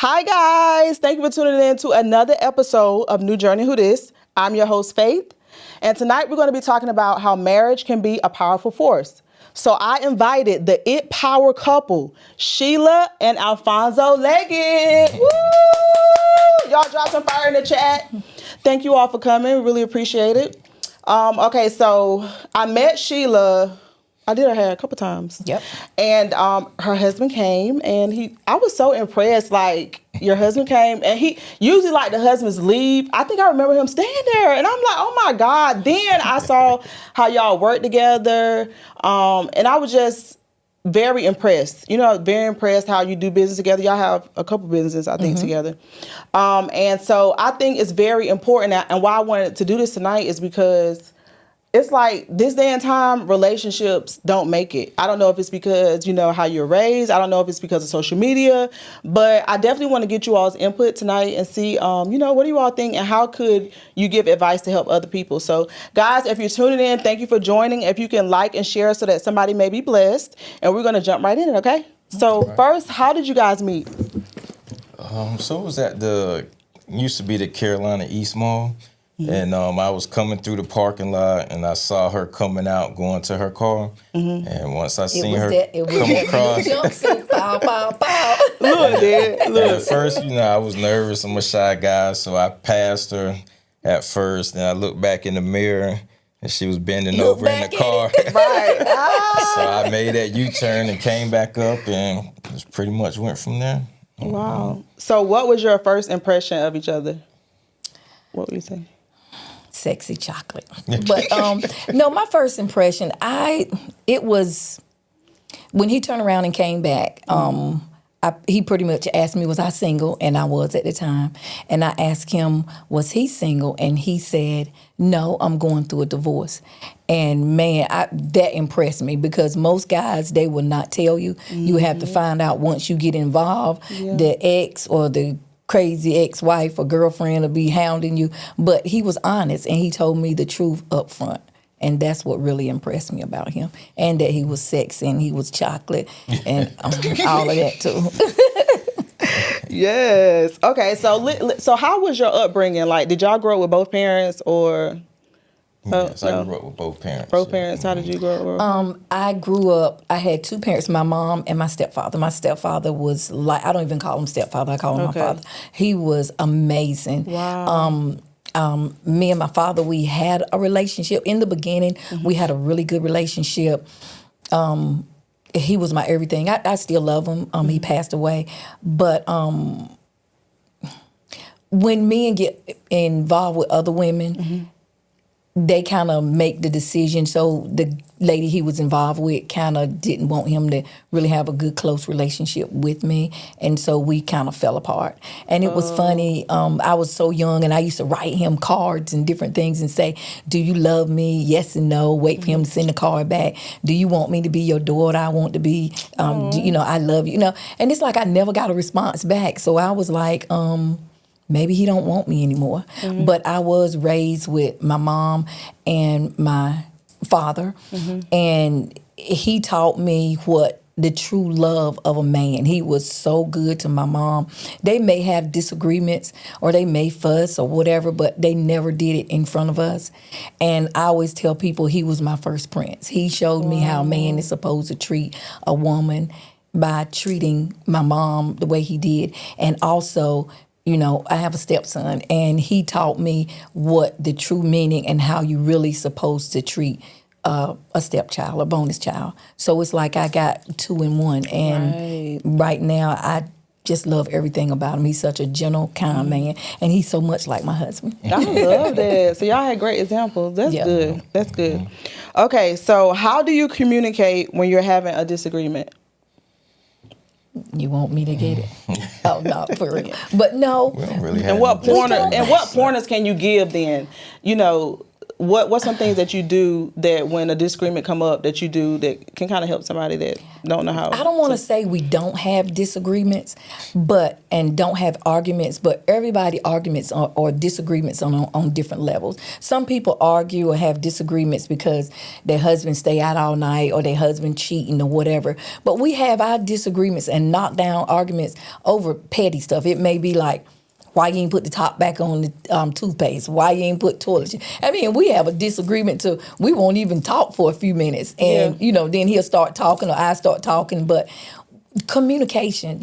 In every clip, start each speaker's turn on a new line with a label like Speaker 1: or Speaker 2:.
Speaker 1: Hi, guys. Thank you for tuning in to another episode of New Journey Who This. I'm your host, Faith. And tonight we're going to be talking about how marriage can be a powerful force. So I invited the It Power couple, Shelia and Alfonso Leggett. Woo! Y'all drop some fire in the chat. Thank you all for coming. Really appreciate it. Okay, so I met Shelia. I did her hair a couple times.
Speaker 2: Yep.
Speaker 1: And her husband came, and I was so impressed. Like, your husband came, and he usually, like, the husbands leave. I think I remember him staying there, and I'm like, oh my God. Then I saw how y'all work together, and I was just very impressed. Very impressed how you do business together. Y'all have a couple businesses, I think, together. And so I think it's very important. And why I wanted to do this tonight is because it's like this day and time, relationships don't make it. I don't know if it's because, how you're raised. I don't know if it's because of social media. But I definitely want to get you all's input tonight and see, what do you all think and how could you give advice to help other people? So, guys, if you're tuning in, thank you for joining. If you can like and share so that somebody may be blessed. And we're going to jump right in it, okay? So, first, how did you guys meet?
Speaker 3: So it was at used to be the Carolina East Mall. Mm-hmm. And I was coming through the parking lot, and I saw her coming out, going to her car. Mm-hmm. And once I seen her come across,
Speaker 2: jumpsuit, pow, pow, pow.
Speaker 1: Look.
Speaker 3: At first, I was nervous. I'm a shy guy, so I passed her at first. And I looked back in the mirror, and she was bending over in the car.
Speaker 1: Right.
Speaker 3: So I made that U-turn and came back up, and just pretty much went from there.
Speaker 1: Wow. So what was your first impression of each other? What would you say?
Speaker 2: Sexy chocolate. But no, my first impression, it was when he turned around and came back, he pretty much asked me, was I single? And I was at the time. And I asked him, was he single? And he said, no, I'm going through a divorce. And man, that impressed me because most guys, they will not tell you. Mm-hmm. You have to find out once you get involved, the ex or the crazy ex-wife or girlfriend will be hounding you. But he was honest and he told me the truth up front. And that's what really impressed me about him. And that he was sexy and he was chocolate and all of that too.
Speaker 1: Yes. Okay, so how was your upbringing? Like, did y'all grow up with both parents or?
Speaker 3: Yes, I grew up with both parents.
Speaker 1: Both parents. How did you grow up?
Speaker 2: I grew up, I had two parents, my mom and my stepfather. My stepfather was like, I don't even call him stepfather, I call him my father. He was amazing.
Speaker 1: Wow.
Speaker 2: Me and my father, we had a relationship. In the beginning, we had a really good relationship. He was my everything. I still love him. He passed away. But when men get involved with other women, they kind of make the decision. So the lady he was involved with kind of didn't want him to really have a good, close relationship with me. And so we kind of fell apart. And it was funny. I was so young and I used to write him cards and different things and say, do you love me? Yes and no. Wait for him to send the card back. Do you want me to be your daughter? I want to be, I love you. And it's like I never got a response back. So I was like, maybe he don't want me anymore. Mm-hmm. But I was raised with my mom and my father, and he taught me what the true love of a man. He was so good to my mom. They may have disagreements or they may fuss or whatever, but they never did it in front of us. And I always tell people he was my first prince. He showed me how a man is supposed to treat a woman by treating my mom the way he did. And also, I have a stepson, and he taught me what the true meaning and how you really supposed to treat a stepchild, a bonus child. So it's like I got 2 in 1. And right now, I just love everything about him. He's such a gentle, kind man, and he's so much like my husband.
Speaker 1: I love that. So y'all had great examples. That's good. That's good. Okay, so how do you communicate when you're having a disagreement?
Speaker 2: You want me to get it? Oh, no, for real. But no.
Speaker 3: We don't really have
Speaker 1: And what pointers can you give then? what's some things that you do that when a disagreement come up that you do that can kind of help somebody that don't know how?
Speaker 2: I don't want to say we don't have disagreements, and don't have arguments, but everybody arguments or disagreements on different levels. Some people argue or have disagreements because their husband stay out all night or their husband cheating or whatever. But we have our disagreements and knockdown arguments over petty stuff. It may be like, why you ain't put the top back on the toothpaste? Why you ain't put toilet? I mean, we have a disagreement to we won't even talk for a few minutes. And, then he'll start talking or I start talking. But communication,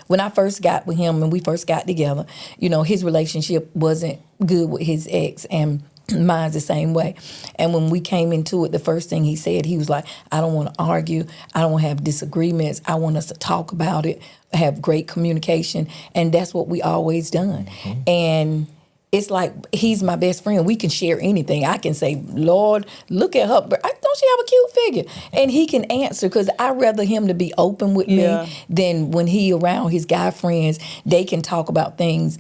Speaker 2: when I first got with him and we first got together, his relationship wasn't good with his ex and mine's the same way. And when we came into it, the first thing he said, he was like, I don't want to argue. I don't want to have disagreements. I want us to talk about it, have great communication. And that's what we always done. Mm-hmm. And it's like, he's my best friend. We can share anything. I can say, Lord, look at her. Don't she have a cute figure? And he can answer, because I'd rather him to be open with me than when he around his guy friends, they can talk about things.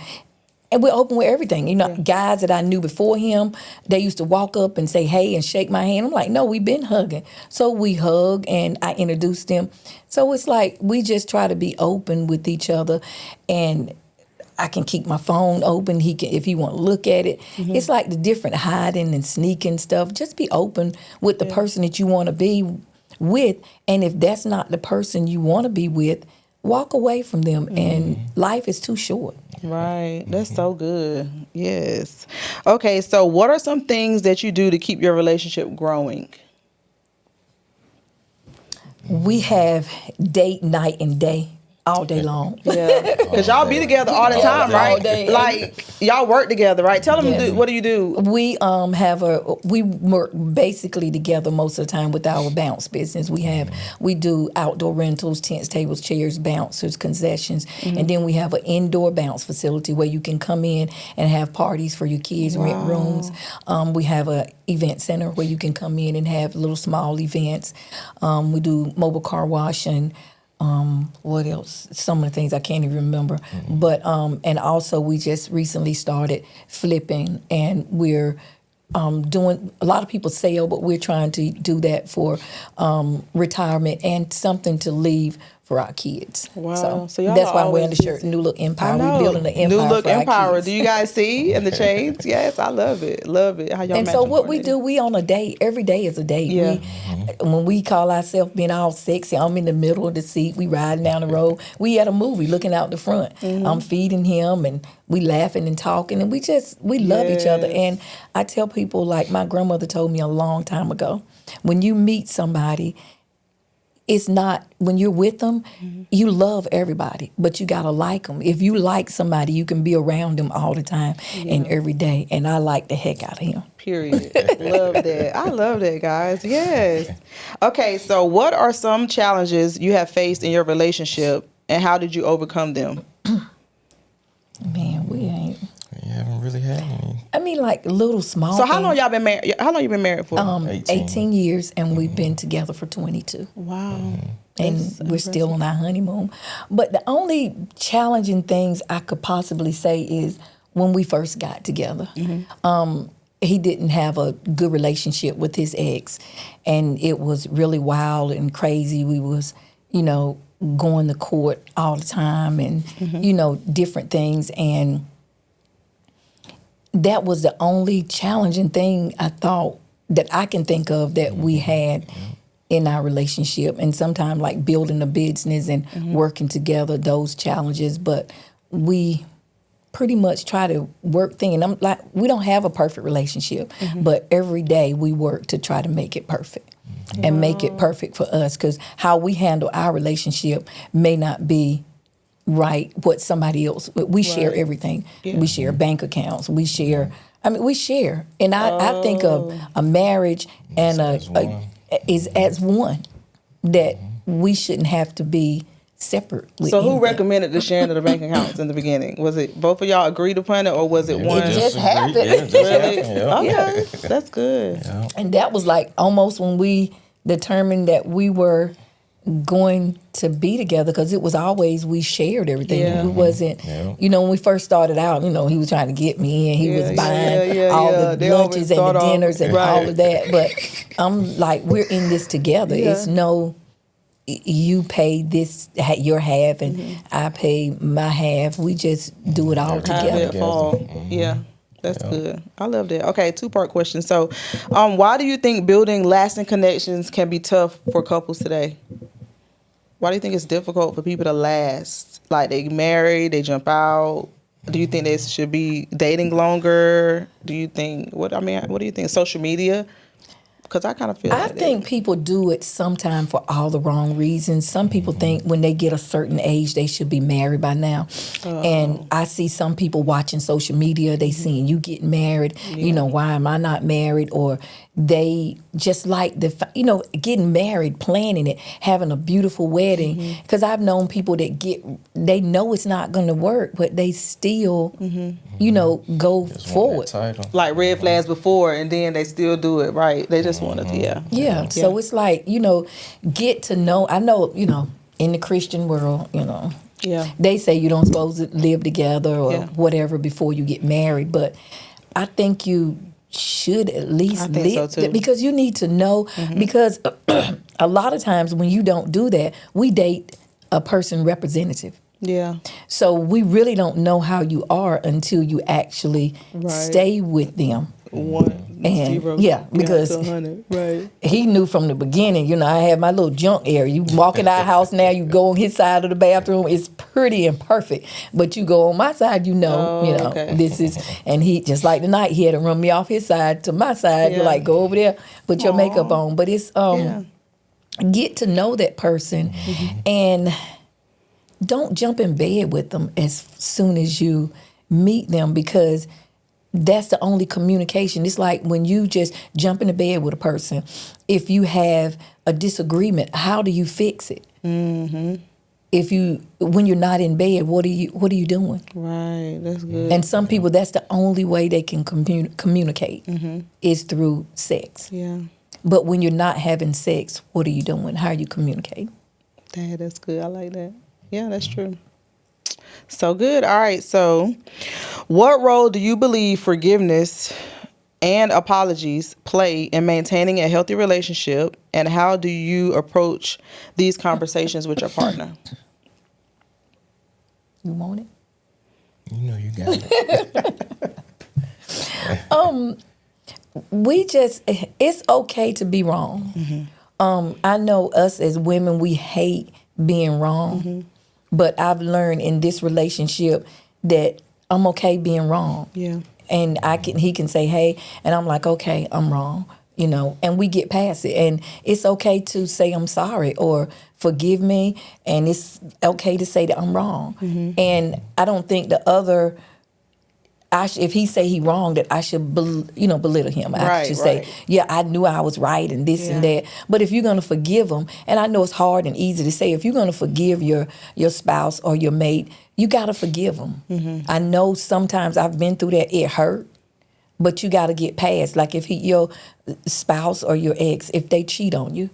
Speaker 2: And we're open with everything. Guys that I knew before him, they used to walk up and say, hey, and shake my hand. I'm like, no, we've been hugging. So we hug, and I introduced them. So it's like we just try to be open with each other. And I can keep my phone open. He can, if he want to look at it. Mm-hmm. It's like the different hiding and sneaking stuff. Just be open with the person that you want to be with. And if that's not the person you want to be with, walk away from them. And life is too short.
Speaker 1: Right. That's so good. Yes. Okay, so what are some things that you do to keep your relationship growing?
Speaker 2: We have date night and day. All day long.
Speaker 1: Yeah. Because y'all be together all the time, right?
Speaker 2: All day.
Speaker 1: Like, y'all work together, right? Tell them, what do you do?
Speaker 2: We we work basically together most of the time with our bounce business. We do outdoor rentals, tents, tables, chairs, bouncers, concessions. Mm-hmm. And then we have an indoor bounce facility where you can come in and have parties for your kids, rent rooms. We have a event center where you can come in and have little small events. We do mobile car wash and what else? Some of the things I can't even remember. Mm-hmm. But and also we just recently started flipping, and we're doing, a lot of people sell, but we're trying to do that for retirement and something to leave for our kids.
Speaker 1: Wow.
Speaker 2: So y'all that's why I'm wearing the shirt, New Look Empire. We're building an empire.
Speaker 1: New Look
Speaker 2: for our
Speaker 1: Empire.
Speaker 2: kids.
Speaker 1: Do you guys see in the chains? Yes, I love it. Love it. How y'all
Speaker 2: and so what we do, we on a date. Every day is a date.
Speaker 1: Yeah.
Speaker 2: When we call ourselves being all sexy, I'm in the middle of the seat. We riding down the road. We at a movie looking out the front. Mm-hmm. I'm feeding him and we laughing and talking, and we love each other. And I tell people, like my grandmother told me a long time ago, when you meet somebody, it's not, when you're with them, you love everybody, but you got to like them. If you like somebody, you can be around them all the time and every day. And I like the heck out of him.
Speaker 1: Period. Love that. I love that, guys. Yes. Okay, so what are some challenges you have faced in your relationship, and how did you overcome them?
Speaker 2: Man, we
Speaker 3: haven't really had any.
Speaker 2: I mean, like little small.
Speaker 1: So how long y'all been married? How long you been married for?
Speaker 2: 18 years, and we've been together for 22.
Speaker 1: Wow.
Speaker 2: And we're still on our honeymoon. But the only challenging things I could possibly say is when we first got together. He didn't have a good relationship with his ex, and it was really wild and crazy. We was, going to court all the time and, different things. And that was the only challenging thing I thought that I can think of that we had in our relationship. And sometimes like building a business and working together, those challenges. But we pretty much try to work things. And I'm like, we don't have a perfect relationship, but every day we work to try to make it perfect and make it perfect for us. Because how we handle our relationship may not be right what somebody else. We share everything. Yeah. We share bank accounts. We share. We share. And I think of a marriage and is as one, that we shouldn't have to be separate.
Speaker 1: So who recommended the sharing of the bank accounts in the beginning? Was it both of y'all agreed upon it, or was it one?
Speaker 2: It just happened.
Speaker 1: Okay, that's good.
Speaker 2: Yeah. And that was like almost when we determined that we were going to be together, because it was always we shared everything.
Speaker 1: Yeah.
Speaker 2: It wasn't, when we first started out, he was trying to get me, and he was buying all the
Speaker 1: They always
Speaker 2: lunches and
Speaker 1: start
Speaker 2: the
Speaker 1: off-
Speaker 2: dinners and
Speaker 1: right.
Speaker 2: all of that. But I'm like, we're in this together.
Speaker 1: Yeah.
Speaker 2: It's no, you pay this your half and I pay my half. We just do it all
Speaker 1: Have
Speaker 2: together.
Speaker 1: it fall. Yeah. That's good. I love that. Okay, 2-part question. So, why do you think building lasting connections can be tough for couples today? Why do you think it's difficult for people to last? Like, they marry, they jump out. Do you think they should be dating longer? Do you think what do you think? Social media? Because I kind of feel.
Speaker 2: I think people do it sometimes for all the wrong reasons. Some people think when they get a certain age, they should be married by now. And I see some people watching social media, they seeing you getting married, why am I not married? Or they just like getting married, planning it, having a beautiful wedding. Because I've known people that they know it's not going to work, but they still, go forward.
Speaker 1: like red flags before, and then they still do it, right? They just want to,
Speaker 2: Yeah. So it's like, get to know. I know, in the Christian world, they say you don't supposed to live together or whatever before you get married. But I think you should at least live,
Speaker 1: so too.
Speaker 2: because you need to know, because a lot of times when you don't do that, we date a person representative.
Speaker 1: Yeah.
Speaker 2: So we really don't know how you are until you actually stay with them. Because he knew from the beginning, I had my little junk area. You walk in our house now, you go on his side of the bathroom, it's pretty and perfect. But you go on my side, this is, and he, just like tonight, he had to run me off his side to my side. You're like, go over there, put your makeup on. But it's, get to know that person and don't jump in bed with them as soon as you meet them, because that's the only communication. It's like when you just jump into bed with a person, if you have a disagreement, how do you fix it? When you're not in bed, what are you doing?
Speaker 1: Right, that's good.
Speaker 2: And some people, that's the only way they can communicate is through sex.
Speaker 1: Yeah.
Speaker 2: But when you're not having sex, what are you doing? How are you communicating?
Speaker 1: That's good. I like that. Yeah, that's true. So good. All right. So, what role do you believe forgiveness and apologies play in maintaining a healthy relationship, and how do you approach these conversations with your partner?
Speaker 2: You want it?
Speaker 3: You got it.
Speaker 2: It's okay to be wrong. I know us as women, we hate being wrong. But I've learned in this relationship that I'm okay being wrong.
Speaker 1: Yeah.
Speaker 2: And he can say, hey, and I'm like, okay, I'm wrong, and we get past it. And it's okay to say I'm sorry or forgive me, and it's okay to say that I'm wrong. And I don't think the other, if he say he wrong, that I should, belittle him. I should say, yeah, I knew I was right and this and that. But if you're going to forgive him, and I know it's hard and easy to say, if you're going to forgive your spouse or your mate, you got to forgive them. I know sometimes I've been through that. It hurt, but you got to get past. Like if your spouse or your ex, if they cheat on you,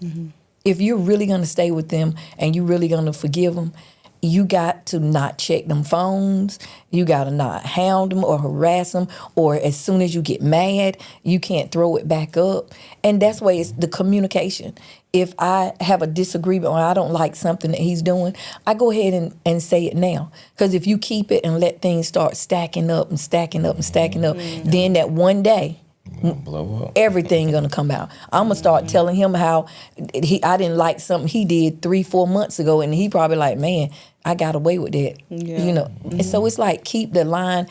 Speaker 2: if you're really going to stay with them and you're really going to forgive them, you got to not check them phones. You got to not hound them or harass them. Or as soon as you get mad, you can't throw it back up. And that's why it's the communication. If I have a disagreement or I don't like something that he's doing, I go ahead and say it now. Because if you keep it and let things start stacking up and stacking up and stacking up, then that one day,
Speaker 3: blow up.
Speaker 2: Everything gonna come out. I'm gonna start telling him how I didn't like something he did 3-4 months ago, and he probably like, man, I got away with that. And so it's like keep the line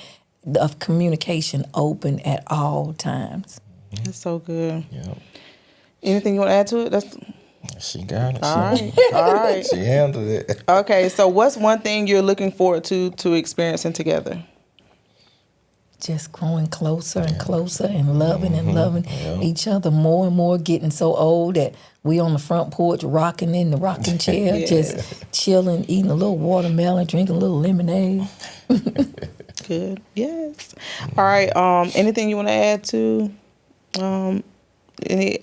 Speaker 2: of communication open at all times.
Speaker 1: That's so good.
Speaker 3: Yep.
Speaker 1: Anything you want to add to it?
Speaker 3: She got it.
Speaker 1: All right.
Speaker 3: She handled it.
Speaker 1: Okay, so what's one thing you're looking forward to experiencing together?
Speaker 2: Just growing closer and closer and loving each other more and more, getting so old that we on the front porch rocking in the rocking chair, just chilling, eating a little watermelon, drinking a little lemonade.
Speaker 1: Good. Yes. All right. Anything you want to add to Any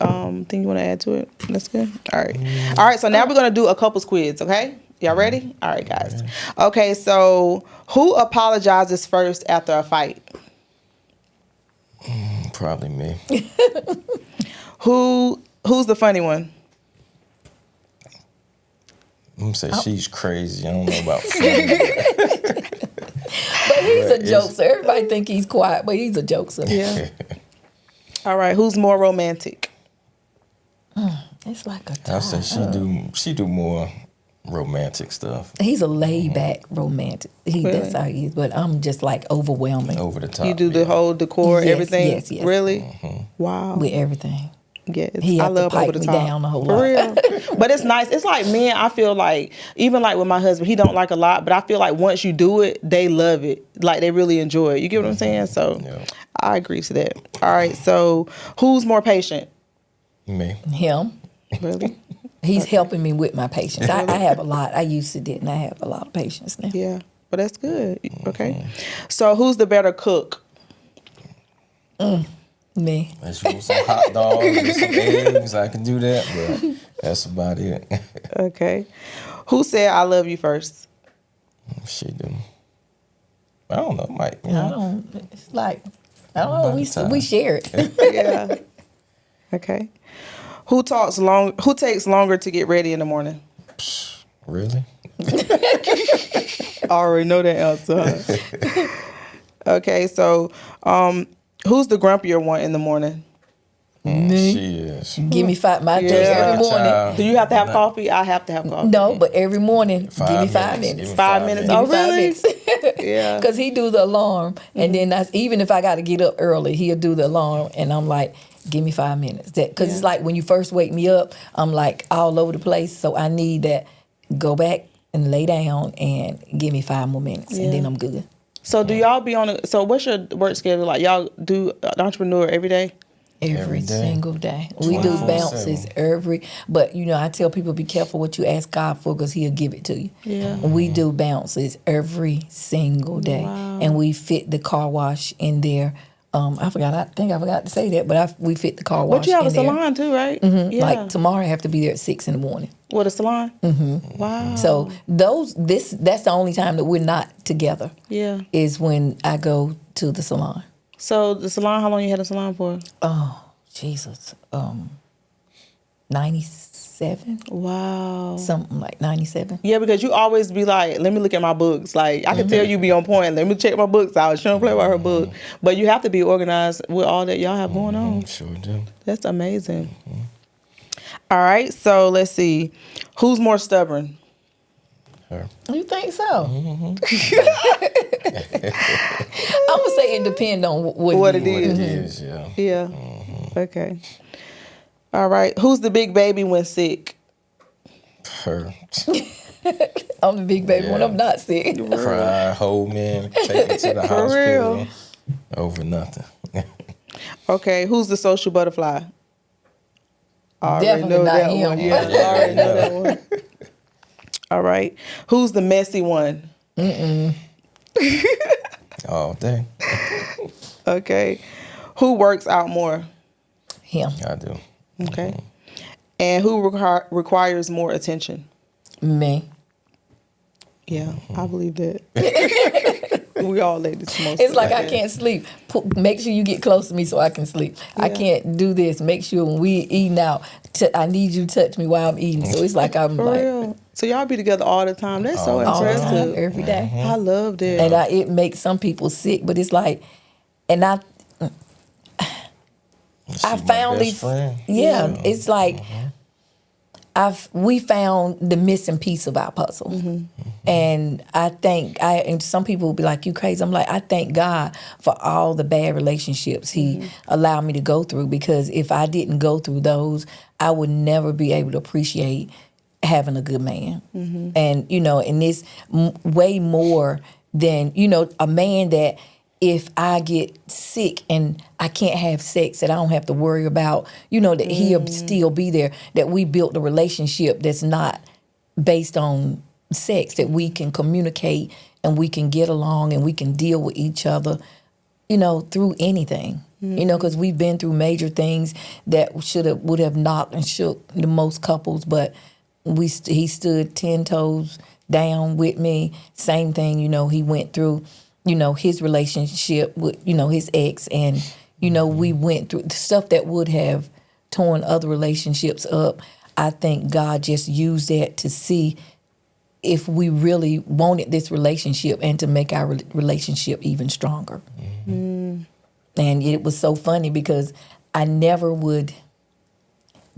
Speaker 1: thing you want to add to it? That's good. All right. All right. So now we're gonna do a couples quiz. Okay. Y'all ready? All right, guys. Okay. So who apologizes first after a fight?
Speaker 3: Probably me.
Speaker 1: Who's the funny one?
Speaker 3: I'm gonna say she's crazy. I don't know about funny.
Speaker 2: But he's a jokester. Everybody think he's quiet, but he's a jokester.
Speaker 1: Yeah. All right. Who's more romantic?
Speaker 2: It's like a
Speaker 3: I
Speaker 2: tie.
Speaker 3: say she do more romantic stuff.
Speaker 2: He's a laid back romantic.
Speaker 1: Really?
Speaker 2: That's how he is. But I'm just like overwhelming
Speaker 3: Over the top.
Speaker 1: You do the whole decor,
Speaker 2: Yes,
Speaker 1: everything.
Speaker 2: yes, yes.
Speaker 1: Really? Wow.
Speaker 2: with everything.
Speaker 1: Yes,
Speaker 2: He
Speaker 1: I
Speaker 2: have to
Speaker 1: love
Speaker 2: pipe
Speaker 1: over the
Speaker 2: me
Speaker 1: top.
Speaker 2: down a whole
Speaker 1: For
Speaker 2: lot.
Speaker 1: real. But it's nice. It's like men. I feel like even like with my husband, he don't like a lot, but I feel like once you do it, they love it. Like they really enjoy it. You get what I'm saying? So
Speaker 3: Yeah.
Speaker 1: I agree to that. All right. So who's more patient?
Speaker 3: Me.
Speaker 2: Him.
Speaker 1: Really?
Speaker 2: He's helping me with my patience. I have a lot. I used to didn't. I have a lot of patience now.
Speaker 1: Yeah. But that's good. Okay. So who's the better cook?
Speaker 2: Me.
Speaker 3: Let's roll some hot dogs and some eggs. I can do that, but that's about it.
Speaker 1: Okay. Who said I love you first?
Speaker 3: She do. I don't know, Mike. You
Speaker 2: I
Speaker 3: know,
Speaker 2: don't. It's like I don't know.
Speaker 3: By the time.
Speaker 2: We share it.
Speaker 1: Yeah. Okay. Who takes longer to get ready in the morning?
Speaker 3: really?
Speaker 1: I already know that answer. Huh? Okay, so who's the grumpier one in the morning?
Speaker 2: Me.
Speaker 3: She is.
Speaker 2: Give me my drink
Speaker 1: Yeah.
Speaker 2: every morning.
Speaker 3: Child.
Speaker 1: Do you have to have coffee? I have to have coffee.
Speaker 2: No, but every morning, give me 5
Speaker 3: Give
Speaker 2: minutes.
Speaker 3: me
Speaker 1: 5 minutes.
Speaker 2: Give
Speaker 1: Oh,
Speaker 2: me 5
Speaker 1: really?
Speaker 2: minutes.
Speaker 1: Yeah.
Speaker 2: Because he do the alarm, and then even if I got to get up early, he'll do the alarm, and I'm like, give me 5 minutes. Because it's like when you first wake me up, I'm like all over the place, so I need that. Go back and lay down and give me 5 more minutes, and then I'm good.
Speaker 1: So do y'all be on so what's your work schedule like? Y'all do entrepreneur every day?
Speaker 2: Every
Speaker 3: day.
Speaker 2: single day. We do
Speaker 3: 24/7.
Speaker 2: bounces but I tell people be careful what you ask God for because he'll give it to you.
Speaker 1: Yeah.
Speaker 2: We do bounces every single day.
Speaker 1: Wow.
Speaker 2: And we fit the car wash in there. I think I forgot to say that, but we fit the car wash
Speaker 1: But you have
Speaker 2: in
Speaker 1: a
Speaker 2: there.
Speaker 1: salon too, right? Yeah.
Speaker 2: Like tomorrow I have to be there at 6 in the morning.
Speaker 1: What, a salon? Mm-hmm. Wow.
Speaker 2: So that's the only time that we're not together.
Speaker 1: Yeah.
Speaker 2: Is when I go to the salon.
Speaker 1: So the salon, how long you had a salon for?
Speaker 2: Oh, Jesus. 97?
Speaker 1: Wow.
Speaker 2: Something like 97.
Speaker 1: Yeah, because you always be like, let me look at my books. Like, I can tell you be on point. Let me check my books out. She don't play with her book. But you have to be organized with all that y'all have going on.
Speaker 3: Sure do.
Speaker 1: That's amazing. All right, so let's see. Who's more stubborn?
Speaker 3: Her.
Speaker 2: You think so? I'm going to say it depends on what
Speaker 1: It
Speaker 2: it is.
Speaker 3: What it
Speaker 1: is.
Speaker 3: is, yeah.
Speaker 1: Yeah. Okay. All right. Who's the big baby when sick?
Speaker 3: Her.
Speaker 2: I'm the big baby when
Speaker 3: Yeah.
Speaker 2: I'm not sick.
Speaker 3: Cry, hold me, take me to the hospital
Speaker 1: real.
Speaker 3: over nothing.
Speaker 1: Okay. Who's the social butterfly? I already
Speaker 2: Definitely
Speaker 1: know
Speaker 2: not
Speaker 1: that
Speaker 2: him.
Speaker 1: one. Yeah, I already know that one. All right. Who's the messy one?
Speaker 3: All day.
Speaker 1: Okay. Who works out more?
Speaker 2: Him.
Speaker 3: I do.
Speaker 1: Okay. And who requires more attention?
Speaker 2: Me.
Speaker 1: Yeah, I believe that. We all ladies most.
Speaker 2: It's like I can't sleep. Make sure you get close to me so I can sleep. I
Speaker 1: Yeah.
Speaker 2: can't do this. Make sure when we eating out, I need you to touch me while I'm eating. So it's like I'm
Speaker 1: For
Speaker 2: like
Speaker 1: real. So y'all be together all the time. That's so
Speaker 2: all the time,
Speaker 1: impressive.
Speaker 2: every day.
Speaker 1: I love that.
Speaker 2: And it makes some people sick, but it's like, and I
Speaker 3: She my
Speaker 2: found
Speaker 3: best
Speaker 2: these,
Speaker 3: friend.
Speaker 2: yeah, it's like we found the missing piece of our puzzle, and and some people will be like, "You crazy?" I'm like, I thank God for all the bad relationships He allowed me to go through, because if I didn't go through those, I would never be able to appreciate having a good man, and and this way more than a man that. If I get sick and I can't have sex, that I don't have to worry about, that he'll still be there, that we built a relationship that's not based on sex, that we can communicate and we can get along and we can deal with each other, through anything. You know, because we've been through major things that would have knocked and shook the most couples, but he stood 10 toes down with me. Same thing, you know, he went through, you know, his relationship with, you know, his ex, and, you know, we went through the stuff that would have torn other relationships up. I think God just used that to see if we really wanted this relationship and to make our relationship even stronger. And it was so funny because I never would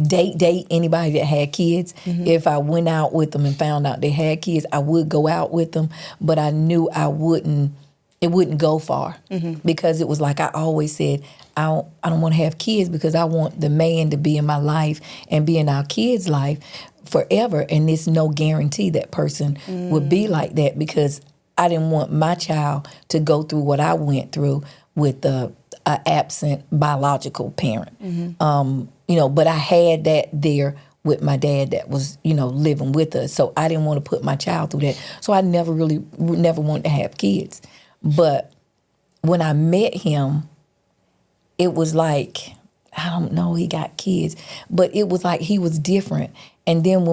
Speaker 2: date anybody that had kids. If I went out with them and found out they had kids, I would go out with them, but I knew it wouldn't go far because it was like I always said, I don't want to have kids because I want the man to be in my life and be in our kids' life forever, and there's no guarantee that person would be like that, because I didn't want my child to go through what I went through with a absent biological parent. You know, but I had that there with my dad that was, you know, living with us. So I didn't want to put my child through that. So I never wanted to have kids. But when I met him, it was like, I don't know, he got kids, but it was like he was different. And then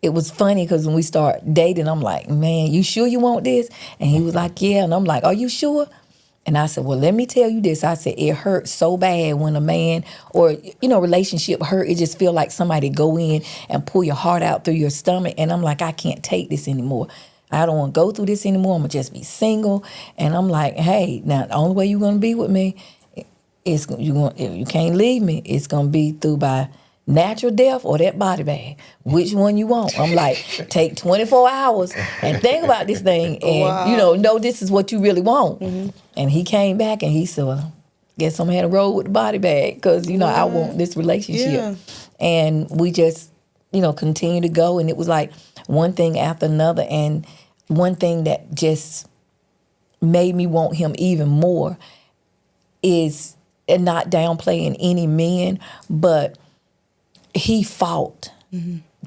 Speaker 2: it was funny because when we start dating, I'm like, man, you sure you want this? And he was like, yeah. And I'm like, are you sure? And I said, well, let me tell you this. I said, it hurts so bad when a man or, you know, relationship hurt. It just feel like somebody go in and pull your heart out through your stomach. And I'm like, I can't take this anymore. I don't want to go through this anymore. I'm going to just be single. And I'm like, hey, now the only way you're going to be with me is you can't leave me. It's going to be through by natural death or that body bag. Which one you want? I'm like, take 24 hours and think about this thing and, you know this is what you really want. And he came back and he said, well, guess I'm going to roll with the body bag because, you know, I want this relationship. Yeah. And we just, you know, continue to go. And it was like one thing after another. And one thing that just made me want him even more is, and not downplaying any men, but he fought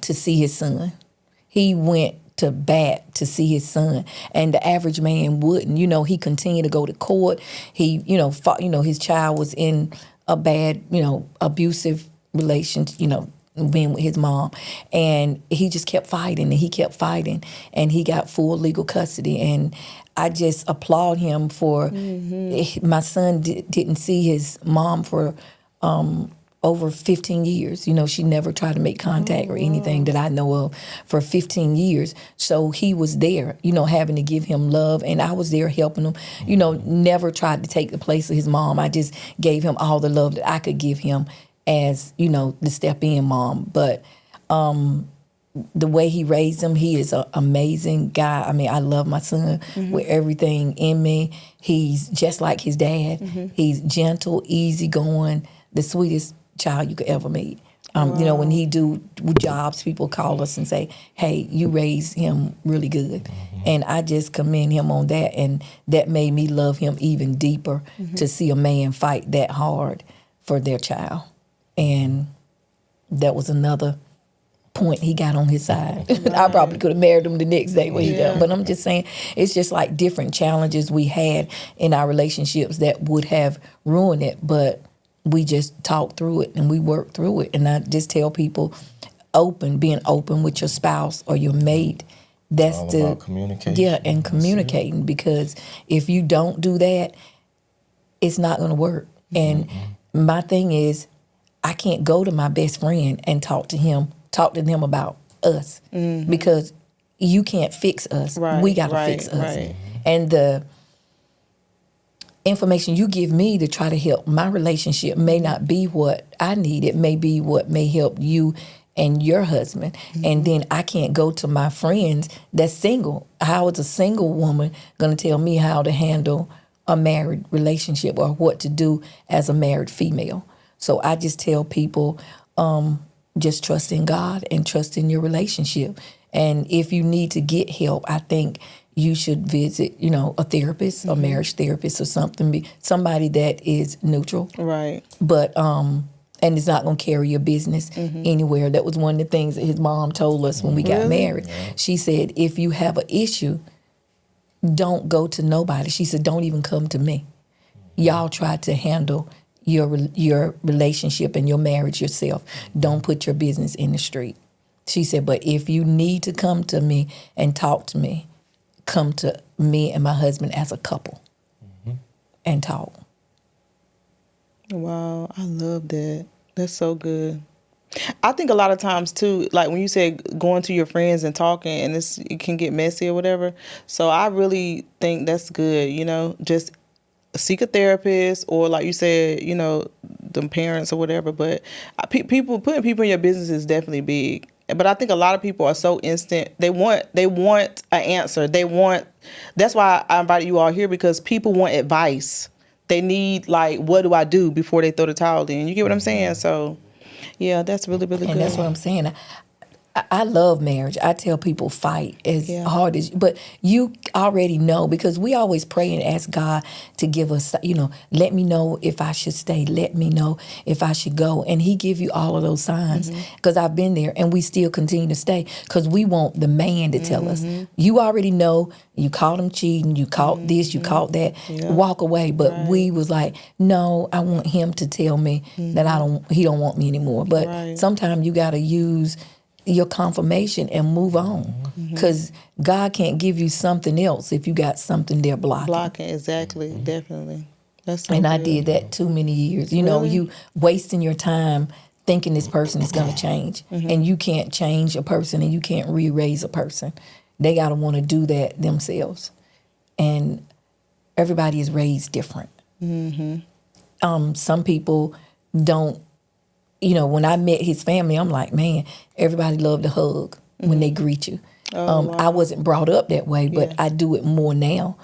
Speaker 2: to see his son. He went to bat to see his son, and the average man wouldn't. You know, he continued to go to court. He, you know, fought. You know, his child was in a bad, you know, abusive relationship. You know, being with his mom, and he just kept fighting, and he kept fighting, and he got full legal custody. And I just applaud him for. My son didn't see his mom for. Over 15 years. You know, she never tried to make contact or anything that I know of for 15 years. So he was there, you know, having to give him love, and I was there helping him. You know, never tried to take the place of his mom. I just gave him all the love that I could give him as, you know, the step-in mom. But the way he raised him, he is an amazing guy. I mean, I love my son with everything in me. He's just like his dad. He's gentle, easygoing, the sweetest child you could ever meet. You know, when he do jobs, people call us and say, hey, you raised him really good. And I just commend him on that. And that made me love him even deeper to see a man fight that hard for their child. And that was another point he got on his side. I probably could have married him the next day when he got. But I'm just saying, it's just like different challenges we had in our relationships that would have ruined it. But we just talk through it and we work through it. And I just tell people, being open with your spouse or your mate. That's all about communication. Yeah, and communicating, because if you don't do that, it's not going to work. And my thing is, I can't go to my best friend and talk to them about us because you can't fix us. We got to fix us. And the information you give me to try to help my relationship may not be what I need. It may be what may help you and your husband. And then I can't go to my friends that's single. How is a single woman going to tell me how to handle a married relationship or what to do as a married female? So I just tell people, just trust in God and trust in your relationship. And if you need to get help, I think you should visit, you know, a therapist, a marriage therapist or somebody that is neutral. Right. But, and it's not going to carry your business anywhere. That was one of the things that his mom told us when we got married. Yeah. She said, if you have an issue, don't go to nobody. She said, don't even come to me. y'all try to handle your relationship and your marriage yourself. Don't put your business in the street. She said, but if you need to come to me and talk to me, come to me and my husband as a couple and talk.
Speaker 1: Wow, I love that. That's so good. I think a lot of times too, like when you said going to your friends and talking, and it can get messy or whatever. So I really think that's good. Just seek a therapist, or like you said, the parents or whatever. But putting people in your business is definitely big. But I think a lot of people are so instant. They want an answer. That's why I invited you all here, because people want advice. They need, like, what do I do before they throw the towel in? You get what I'm saying? So, yeah, that's really, really good.
Speaker 2: And that's what I'm saying. I love marriage. I tell people fight as hard as, but you already know, because we always pray and ask God to give us, let me know if I should stay. Let me know if I should go. And he give you all of those signs, because I've been there, and we still continue to stay because we want the man to tell us. You already know, you caught him cheating, you caught this, you caught that, walk away. But we was like, no, I want him to tell me that he don't want me anymore. But sometimes you got to use your confirmation and move on, because God can't give you something else if you got something there blocking.
Speaker 1: Exactly. Definitely. That's so
Speaker 2: and
Speaker 1: good.
Speaker 2: I did that too many years. You know, you wasting your time thinking this person is going to change, and you can't change a person, and you can't re-raise a person. They got to want to do that themselves, and everybody is raised different. Some people don't. When I met his family, I'm like, man, everybody love to hug when they greet you. Wow. I wasn't brought up that way, but I do it more now.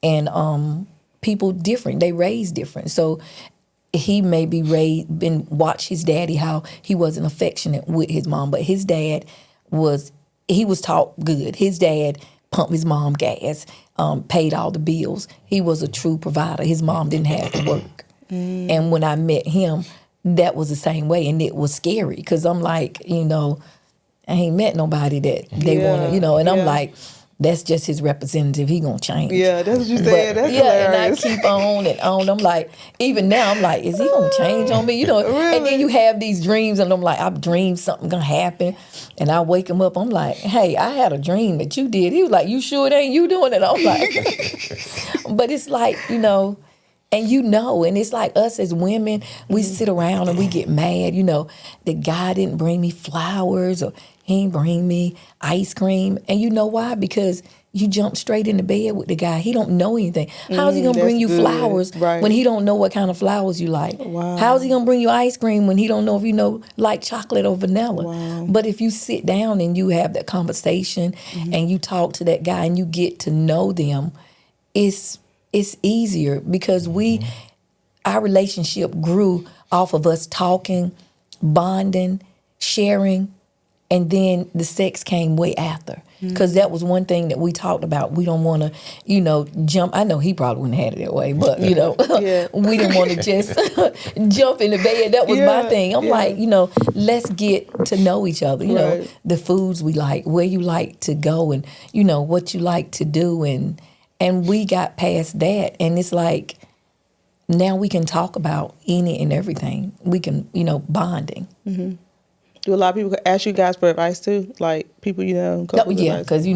Speaker 2: And people different, they raised different. So he may be watch his daddy, how he wasn't affectionate with his mom, but his dad was taught good. His dad pumped his mom gas, paid all the bills. He was a true provider. His mom didn't have to work. And when I met him, that was the same way, and it was scary, because I'm like, I ain't met nobody that they want to, and I'm like, that's just his representative. He gonna change.
Speaker 1: Yeah, that's what you said. That's
Speaker 2: And
Speaker 1: hilarious.
Speaker 2: I keep on and on. I'm like, even now, I'm like, is he gonna change on me?
Speaker 1: Really?
Speaker 2: And then you have these dreams, and I'm like, I've dreamed something gonna happen, and I wake him up. I'm like, hey, I had a dream that you did. He was like, you sure it ain't you doing it? I'm like, but it's like, and and it's like us as women, we sit around and we get mad, that God didn't bring me flowers, or he didn't bring me ice cream. And you know why? Because you jump straight into bed with the guy. He don't know anything. How's he going to bring you flowers when he don't know what kind of flowers you like?
Speaker 1: Wow.
Speaker 2: How's he going to bring you ice cream when he don't know if like chocolate or vanilla? Wow. But if you sit down and you have that conversation and you talk to that guy and you get to know them, it's easier, because our relationship grew off of us talking, bonding, sharing, and then the sex came way after. Because that was one thing that we talked about. We don't want to, jump. I know he probably wouldn't have had it that way, but, we didn't want to just jump in the bed. That was my thing. I'm like, let's get to know each other. The foods we like, where you like to go, and, what you like to do, and we got past that, and it's like, now we can talk about any and everything. We can, bonding.
Speaker 1: Do a lot of people ask you guys for advice too? Like people,
Speaker 2: because we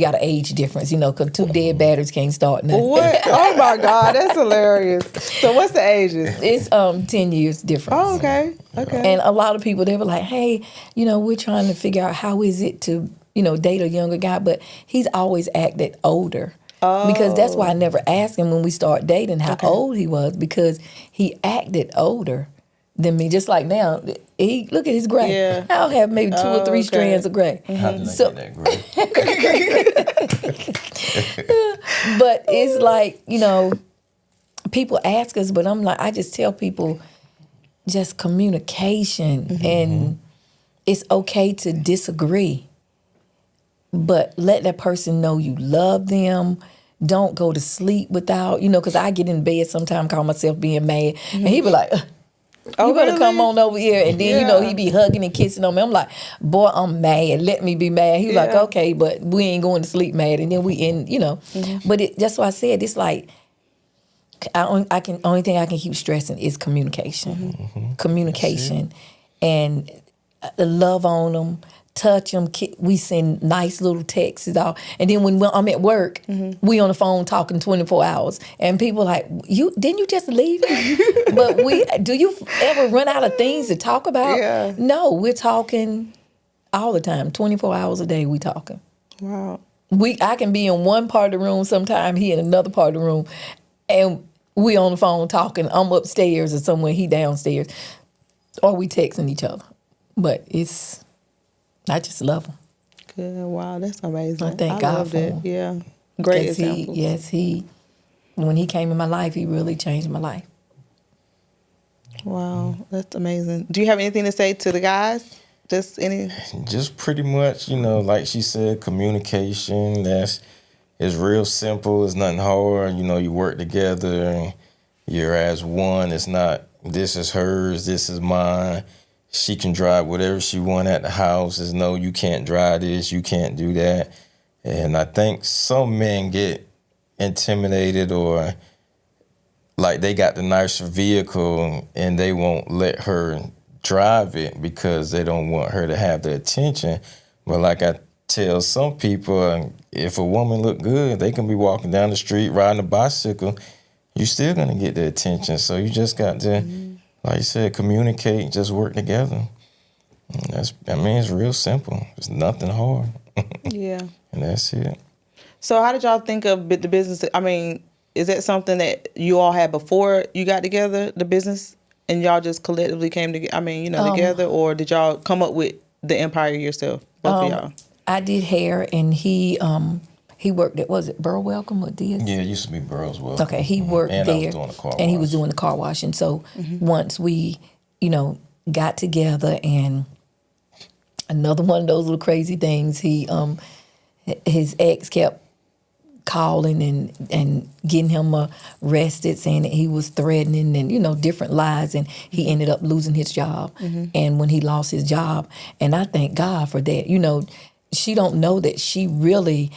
Speaker 2: got an age difference, because two dead batteries can't start nothing.
Speaker 1: What? Oh my God, that's hilarious. So what's the ages?
Speaker 2: It's 10 years difference.
Speaker 1: Oh, okay.
Speaker 2: And a lot of people, they were like, hey, we're trying to figure out how is it to, date a younger guy, but he's always acted older. Oh. Because that's why I never asked him when we started dating how old he was, because he acted older than me. Just like now, look at his gray. Yeah. I'll have maybe 2 or 3 strands of gray.
Speaker 3: How did I get that gray?
Speaker 2: But it's like, people ask us, but I'm like, I just tell people, just communication, and it's okay to disagree. But let that person know you love them. Don't go to sleep without, because I get in bed sometimes, call myself being mad. And he be like, you better come on over here. And then, he be hugging and kissing on me. I'm like, boy, I'm mad. Let me be mad. He like, okay, but we ain't going to sleep mad. And then we end, But that's why I said, it's like, only thing I can keep stressing is communication. Communication, and love on them, touch them. We send nice little texts out, and then when I'm at work, we on the phone talking 24 hours, and people like, you didn't you just leave? But do you ever run out of things to talk about?
Speaker 1: Yeah.
Speaker 2: No, we're talking all the time, 24 hours a day. We talking.
Speaker 1: Wow.
Speaker 2: I can be in one part of the room sometime, he in another part of the room, and we on the phone talking. I'm upstairs or somewhere, he downstairs, or we texting each other. But I just love him.
Speaker 1: Good. Wow, that's amazing.
Speaker 2: I thank God
Speaker 1: loved
Speaker 2: for
Speaker 1: it.
Speaker 2: him.
Speaker 1: Yeah. Great
Speaker 2: 'Cause
Speaker 1: example.
Speaker 2: when he came in my life, he really changed my life.
Speaker 1: Wow, that's amazing. Do you have anything to say to the guys?
Speaker 3: Just pretty much, like she said, communication. It's real simple. It's nothing hard. You work together and you're as one. It's not, this is hers, this is mine. She can drive whatever she want at the house. It's no, you can't drive this, you can't do that. And I think some men get intimidated or like they got the nicer vehicle and they won't let her drive it because they don't want her to have the attention. But like I tell some people, if a woman look good, they can be walking down the street riding a bicycle, you're still gonna get the attention. So you just got to, like you said, communicate, just work together. It's real simple. It's nothing hard.
Speaker 1: Yeah.
Speaker 3: And that's it.
Speaker 1: So how did y'all think of the business? I mean, is that something that you all had before you got together, the business, and y'all just collectively came together? I mean, together, or did y'all come up with the empire yourself, both of y'all?
Speaker 2: I did hair, and he worked at, was it Burrow Welcome or did?
Speaker 3: Yeah, it used to be Burroughs Welcome.
Speaker 2: Okay, he worked
Speaker 3: and
Speaker 2: there,
Speaker 3: I was doing the car
Speaker 2: and he
Speaker 3: wash.
Speaker 2: was doing the car wash. And so once we, got together, and another one of those little crazy things, his ex kept calling and getting him arrested, saying that he was threatening and different lies, and he ended up losing his job. And when he lost his job, and I thank God for that. She don't know that she really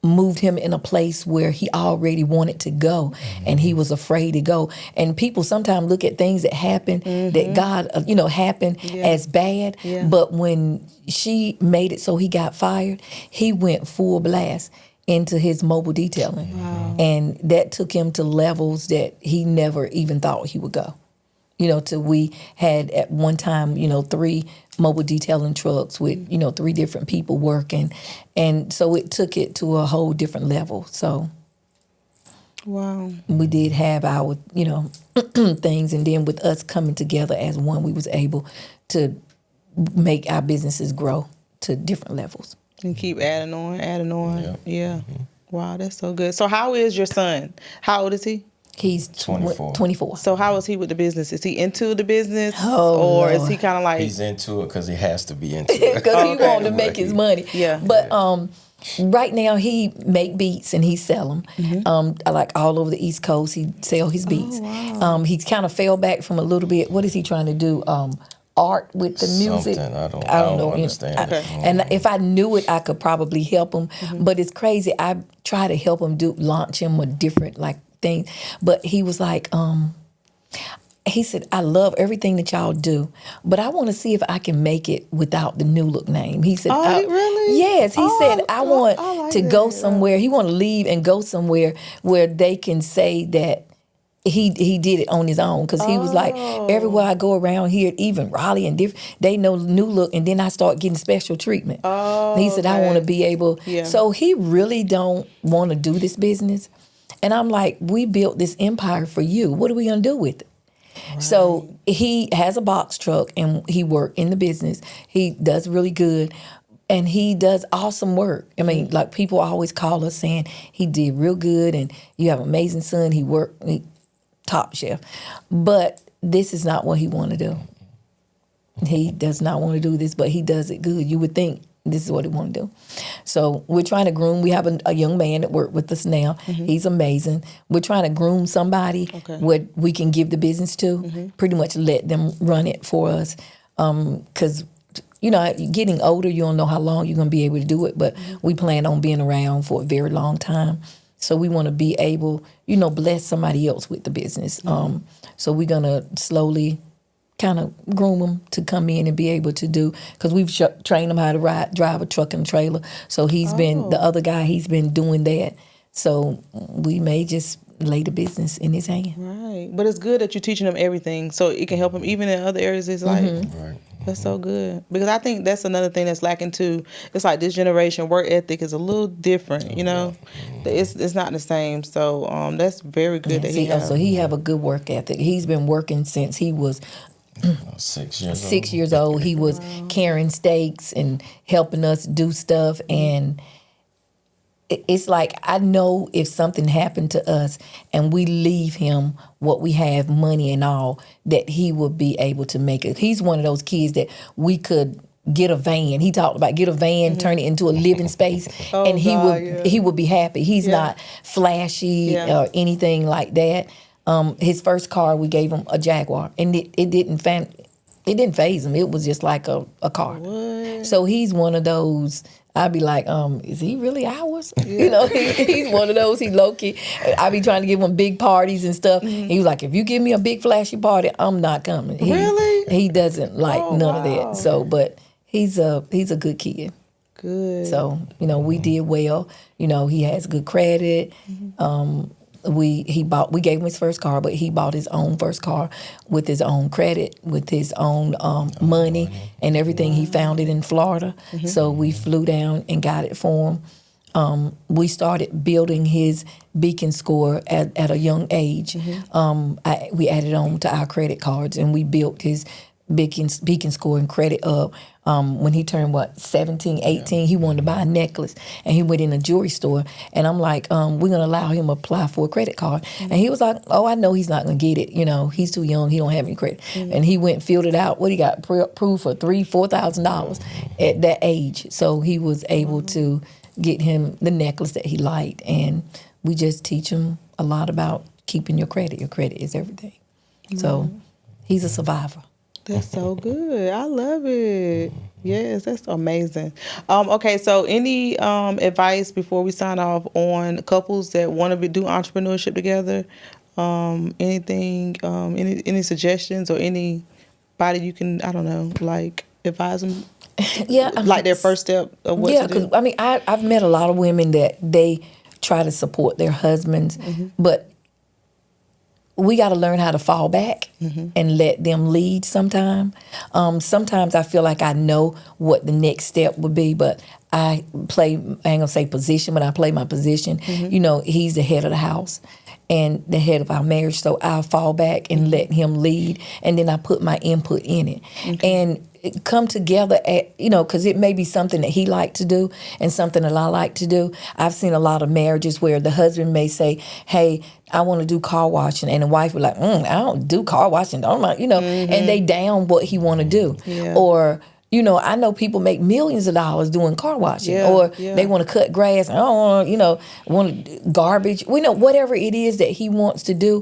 Speaker 2: moved him in a place where he already wanted to go, and he was afraid to go. And people sometimes look at things that happen that God happened as bad, but when she made it so he got fired, he went full blast into his mobile detailing. And that took him to levels that he never even thought he would go. Till we had at one time, 3 mobile detailing trucks with, 3 different people working. And so it took it to a whole different level. So
Speaker 1: Wow.
Speaker 2: we did have our, things. And then with us coming together as one, we was able to make our businesses grow to different levels.
Speaker 1: And keep adding on. Yeah.
Speaker 3: Mm-hmm.
Speaker 1: Wow, that's so good. So how is your son? How old is he?
Speaker 2: He's 24.
Speaker 1: So how is he with the business? Is he into the business?
Speaker 2: Oh,
Speaker 1: or is
Speaker 2: Lord.
Speaker 1: he kind of like...
Speaker 3: He's into it because he has to be into it.
Speaker 2: Because he wanted to make his money.
Speaker 1: Yeah.
Speaker 2: But right now he make beats and he sell them. Like all over the East Coast, he sell his beats.
Speaker 1: Oh, wow.
Speaker 2: He's kind of fell back from a little bit. What is he trying to do? Art with the music.
Speaker 3: Something. I don't understand.
Speaker 1: Okay.
Speaker 2: And if I knew it, I could probably help him. But it's crazy. I try to help him launch him a different thing. But he was like, he said, I love everything that y'all do, but I want to see if I can make it without the New Look name. He said,
Speaker 1: really?
Speaker 2: Yes. He said, I want
Speaker 1: like
Speaker 2: to go somewhere. He want to leave and go somewhere where they can say that he did it on his own, because he was like, everywhere I go around here, even Raleigh and different, they know New Look, and then I start getting special treatment. He said, I want to be able.
Speaker 1: Yeah.
Speaker 2: So he really don't want to do this business. And I'm like, we built this empire for you. What are we going to do with it? Right. So he has a box truck, and he worked in the business. He does really good. And he does awesome work. I mean, like people always call us saying he did real good, and you have an amazing son. He top chef. But this is not what he want to do. He does not want to do this, but he does it good. You would think this is what he want to do. So we're trying to groom. We have a young man that works with us now. He's amazing. We're trying to groom somebody where we can give the business to, pretty much let them run it for us. Because, getting older, you don't know how long you're going to be able to do it, but we plan on being around for a very long time. So we want to be able, bless somebody else with the business. So we're going to slowly kind of groom them to come in and be able to do, because we've trained them how to drive a truck and trailer. So he's been, the other guy, he's been doing that. So we may just lay the business in his hand.
Speaker 1: Right. But it's good that you're teaching them everything so it can help them even in other areas of his life.
Speaker 3: Right.
Speaker 1: That's so good. Because I think that's another thing that's lacking too. It's like this generation work ethic is a little different, It's not the same. So that's very good that he has.
Speaker 2: So he have a good work ethic. He's been working since he was 6 years old. He was carrying stakes and helping us do stuff. And it's like, I know if something happened to us and we leave him what we have, money and all, that he would be able to make it. He's one of those kids that we could get a van. He talked about get a van, turn it into a living space, and he would be happy. He's not flashy or anything like that. His first car, we gave him a Jaguar, and it didn't faze him. It was just like a car.
Speaker 1: What?
Speaker 2: So he's one of those. I'd be like, is he really ours? He's one of those. He low-key. I be trying to give him big parties and stuff. He was like, if you give me a big flashy party, I'm not coming.
Speaker 1: Really?
Speaker 2: He doesn't like none of that. So, but he's a good kid.
Speaker 1: Good.
Speaker 2: So, we did well. He has good credit. We gave him his first car, but he bought his own first car with his own credit, with his own money and everything. He found it in Florida. So we flew down and got it for him. We started building his Beacon score at a young age. We added on to our credit cards, and we built his Beacon score and credit up. When he turned 17, 18, he wanted to buy a necklace, and he went in a jewelry store, and I'm like, we're gonna allow him to apply for a credit card. And he was like, oh, I know he's not gonna get it, he's too young, he don't have any credit. And he went and filled it out. What he got approved for $4,000 at that age. So he was able to get him the necklace that he liked, and we just teach him a lot about keeping your credit. Your credit is everything. So he's a survivor.
Speaker 1: That's so good. I love it. Yes, that's amazing. Okay, so any advice before we sign off on couples that want to do entrepreneurship together? Anything? Any suggestions or anybody you can, I don't know, like advise them?
Speaker 2: Yeah,
Speaker 1: like their first step of what to do.
Speaker 2: Because I've met a lot of women that they try to support their husbands, but we got to learn how to fall back and let them lead sometime. Sometimes I feel like I know what the next step would be, but I ain't gonna say position, but I play my position. He's the head of the house and the head of our marriage, so I'll fall back and let him lead, and then I put my input in it. And come together because it may be something that he like to do and something that I like to do. I've seen a lot of marriages where the husband may say, hey, I want to do car washing, and the wife would like, I don't do car washing, and they down what he want to do. Or I know people make millions of dollars doing car washing, or they want to cut grass. I don't want garbage. Whatever it is that he wants to do,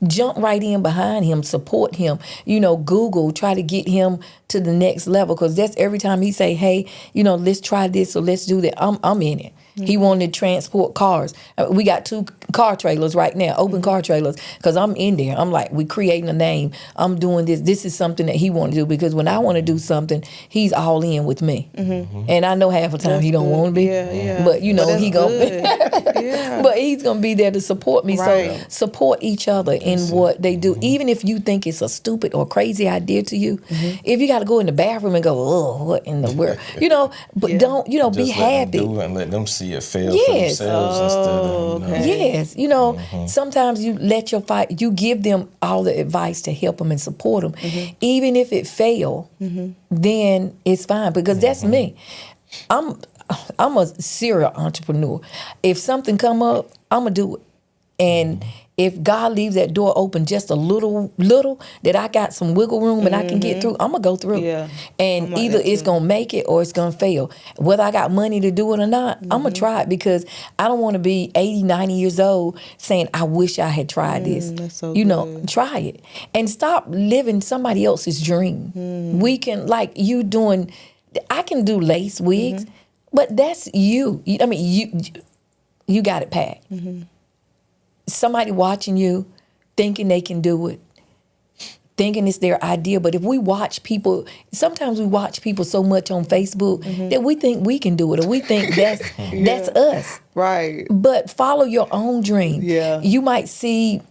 Speaker 2: jump right in behind him, support him. Google, try to get him to the next level, because that's every time he say, hey, let's try this or let's do that. I'm in it. He wanted to transport cars. We got 2 car trailers right now, open car trailers, because I'm in there. I'm like, we creating a name. I'm doing this. This is something that he want to do, because when I want to do something, he's all in with me. And I know half the time he don't want to be. But he gonna but he's gonna be there to support me.
Speaker 1: Right.
Speaker 2: So support each other in what they do. Even if you think it's a stupid or crazy idea to you, if you got to go in the bathroom and go, oh, what in the world? But don't,
Speaker 3: Just
Speaker 2: be happy.
Speaker 3: Let them do it and let them see it fail for themselves instead of,
Speaker 2: Yes, sometimes you let you give them all the advice to help them and support them. Even if it fail, then it's fine, because that's me. I'm a serial entrepreneur. If something come up, I'm gonna do it. And if God leaves that door open just a little, that I got some wiggle room and I can get through, I'm going to go through. And
Speaker 1: like
Speaker 2: either it's going to make it or it's going to fail. Whether I got money to do it or not, I'm going to try it, because I don't want to be 80, 90 years old saying, I wish I had tried this.
Speaker 1: That's so good.
Speaker 2: Try it. And stop living somebody else's dream. We can, like you doing, I can do lace wigs, but that's you. you got it packed. Somebody watching you, thinking they can do it, thinking it's their idea. But if we watch people, sometimes we watch people so much on Facebook that we think we can do it, or we think that's us.
Speaker 1: Right.
Speaker 2: But follow your own dream.
Speaker 1: Yeah.
Speaker 2: You might see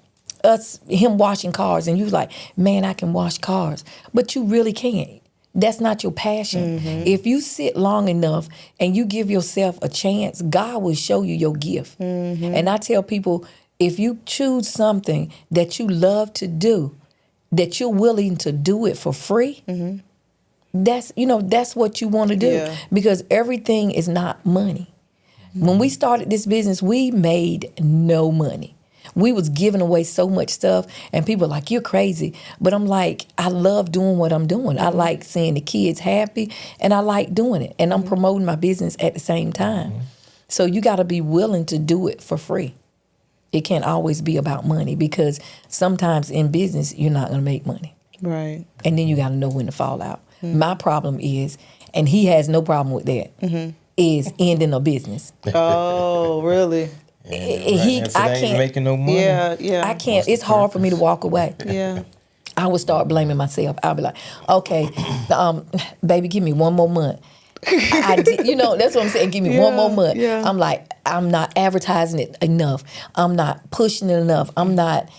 Speaker 2: him washing cars, and you like, man, I can wash cars, but you really can't. That's not your passion. If you sit long enough and you give yourself a chance, God will show you your gift. And I tell people, if you choose something that you love to do, that you're willing to do it for free, that's what you want to do.
Speaker 1: Yeah.
Speaker 2: Because everything is not money. When we started this business, we made no money. We was giving away so much stuff, and people are like, you're crazy. But I'm like, I love doing what I'm doing. I like seeing the kids happy, and I like doing it. And I'm promoting my business at the same time. So you got to be willing to do it for free. It can't always be about money, because sometimes in business, you're not going to make money.
Speaker 1: Right.
Speaker 2: And then you got to know when to fall out. My problem is, and he has no problem with that, is ending a business.
Speaker 1: Oh, really?
Speaker 3: If it ain't making no money.
Speaker 1: Yeah.
Speaker 2: I can't. It's hard for me to walk away.
Speaker 1: Yeah.
Speaker 2: I would start blaming myself. I'll be like, okay, baby, give me one more month. That's what I'm saying. Give me one more month.
Speaker 1: Yeah.
Speaker 2: I'm like, I'm not advertising it enough. I'm not pushing it enough. I'm not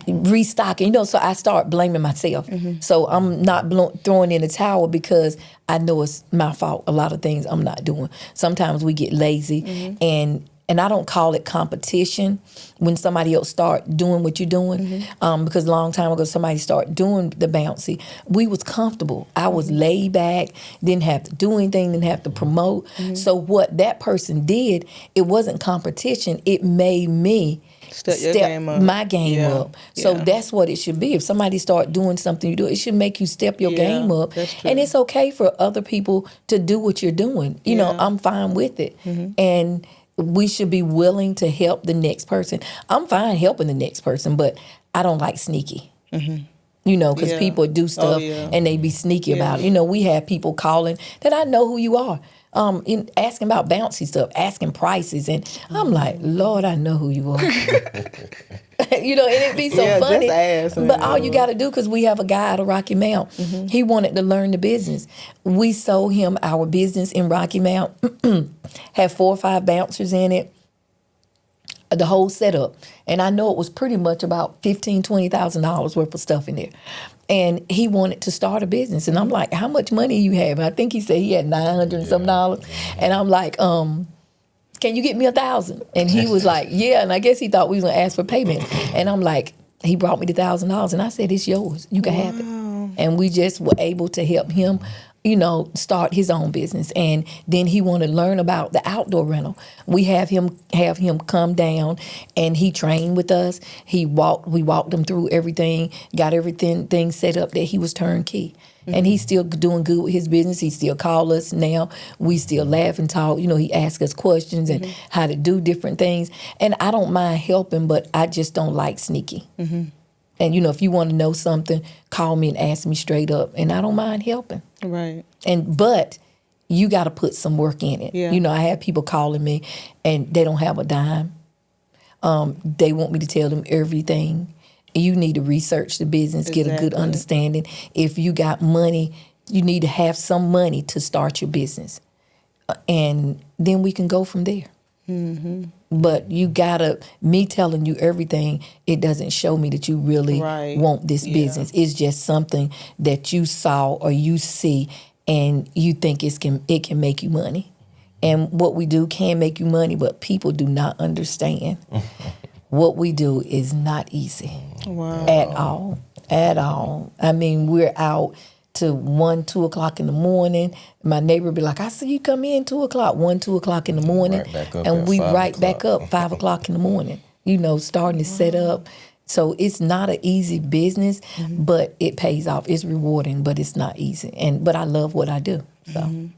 Speaker 2: restocking. So I start blaming myself. So I'm not throwing in the towel, because I know it's my fault. A lot of things I'm not doing. Sometimes we get lazy, and I don't call it competition when somebody else start doing what you're doing. Because a long time ago, somebody started doing the bouncy. We was comfortable. I was laid back, didn't have to do anything, didn't have to promote. So what that person did, it wasn't competition. It made me
Speaker 1: Step
Speaker 2: my game up. So
Speaker 1: Yeah.
Speaker 2: that's what it should be. If somebody start doing something you do, it should make you step your game up.
Speaker 1: That's true.
Speaker 2: And it's okay for other people to do what you're doing. I'm fine with it. And we should be willing to help the next person. I'm fine helping the next person, but I don't like sneaky. Because people do stuff and they be sneaky about it. We have people calling that I know who you are, asking about bouncy stuff, asking prices, and I'm like, Lord, I know who you are. And it'd be so funny.
Speaker 1: Just ask,
Speaker 2: but all you got to do, because we have a guy out of Rocky Mount, he wanted to learn the business. We sold him our business in Rocky Mount, had 4 or 5 bouncers in it, the whole setup. And I know it was pretty much about $15,000, $20,000 worth of stuff in there. And he wanted to start a business. And I'm like, how much money you have? And I think he said he had $900 and some dollars. And I'm like, can you get me $1,000? And he was like, yeah. And I guess he thought we was gonna ask for payment. And I'm like, he brought me the $1,000, and I said, it's yours. You can have it. And we just were able to help him, start his own business. And then he wanted to learn about the outdoor rental. We have him come down, and he trained with us. We walked him through everything, got everything set up that he was turnkey. And he's still doing good with his business. He still call us now. We still laugh and talk. He asks us questions and how to do different things. And I don't mind helping, but I just don't like sneaky. And, if you want to know something, call me and ask me straight up. And I don't mind helping.
Speaker 1: Right.
Speaker 2: But you got to put some work in it.
Speaker 1: Yeah.
Speaker 2: I have people calling me, and they don't have a dime. They want me to tell them everything. You need to research the business, get a good understanding. If you got money, you need to have some money to start your business. And then we can go from there. But me telling you everything, it doesn't show me that you really want this business. It's just something that you saw or you see, and you think it can make you money. And what we do can make you money, but people do not understand. What we do is not easy.
Speaker 1: Wow.
Speaker 2: At all. I mean, we're out to 1, 2 o'clock in the morning. My neighbor be like, I see you come in 2 o'clock, 1, 2 o'clock in the morning. And we right back up 5 o'clock in the morning, starting to set up. So it's not an easy business, but it pays off. It's rewarding, but it's not easy. But I love what I do. So.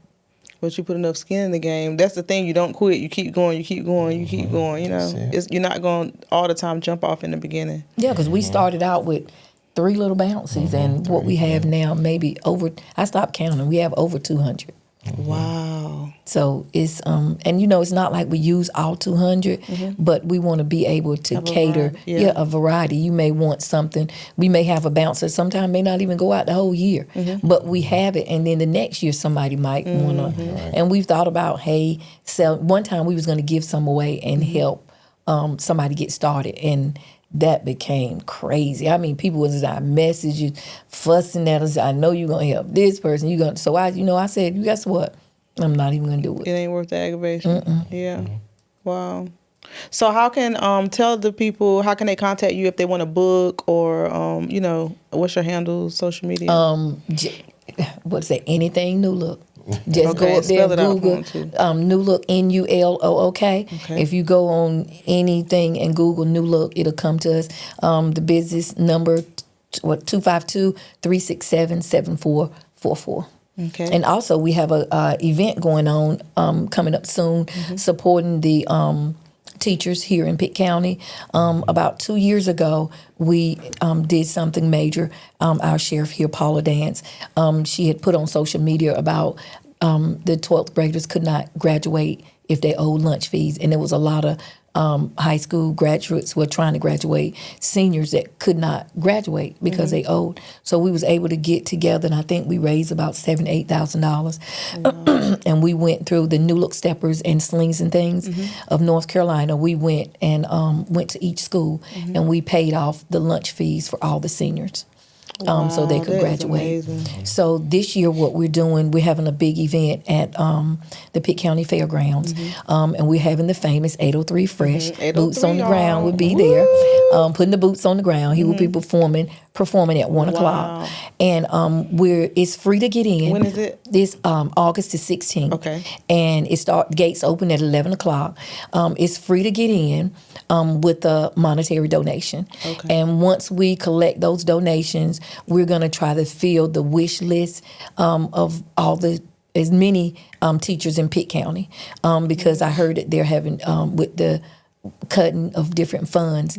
Speaker 1: But you put enough skin in the game. That's the thing. You don't quit. You keep going. You keep going. You keep going. You're not going all the time jump off in the beginning.
Speaker 2: Yeah, because we started out with 3 little bouncies, and what we have now, maybe over. I stopped counting. We have over 200.
Speaker 1: Wow.
Speaker 2: So it's and it's not like we use all 200, but we want to be able to
Speaker 1: Have a
Speaker 2: cater
Speaker 1: variety, yeah.
Speaker 2: a variety. You may want something. We may have a bouncer. Sometimes may not even go out the whole year, but we have it, and then the next year somebody might want to. And we've thought about one time we was going to give some away and help somebody get started, and that became crazy. I mean, people was messaging, fussing at us. I know you're gonna help this person. You gonna so I said, guess what? I'm not even gonna do
Speaker 1: It
Speaker 2: it.
Speaker 1: ain't worth the aggravation. Yeah. Wow. So how can tell the people, how can they contact you if they want to book, or what's your handle, social media?
Speaker 2: What's that? Anything New Look. Just
Speaker 1: Okay,
Speaker 2: go up there
Speaker 1: spell
Speaker 2: and
Speaker 1: it out for
Speaker 2: Google
Speaker 1: 'em, too.
Speaker 2: New Look, NULOOK.
Speaker 1: Okay.
Speaker 2: If you go on anything and Google New Look, it'll come to us. The business number 252-367-7444.
Speaker 1: Okay.
Speaker 2: And also we have a event going on coming up soon, supporting the teachers here in Pitt County. About 2 years ago, we did something major. Our sheriff here, Paula Dance, she had put on social media about the 12th graders could not graduate if they owed lunch fees. And there was a lot of high school graduates who were trying to graduate, seniors that could not graduate because they owed. So we was able to get together, and I think we raised about $7,000-8,000. And we went through the New Look Steppers and Slings and Things of North Carolina. We went and went to each school, and we paid off the lunch fees for all the seniors. So they could
Speaker 1: that is
Speaker 2: graduate.
Speaker 1: amazing.
Speaker 2: So this year, what we're doing, we're having a big event at the Pitt County Fairgrounds, and we're having the famous 803 Fresh.
Speaker 1: 803,
Speaker 2: Boots on the ground
Speaker 1: y'all.
Speaker 2: would be
Speaker 1: Woo!
Speaker 2: there, putting the boots on the ground. He will be performing at 1:00, and it's free to get in.
Speaker 1: When is it?
Speaker 2: It's August the 16th.
Speaker 1: Okay.
Speaker 2: And gates open at 11:00. It's free to get in with a monetary donation.
Speaker 1: Okay.
Speaker 2: And once we collect those donations, we're going to try to fill the wish list of as many teachers in Pitt County, because I heard that they're having with the cutting of different funds,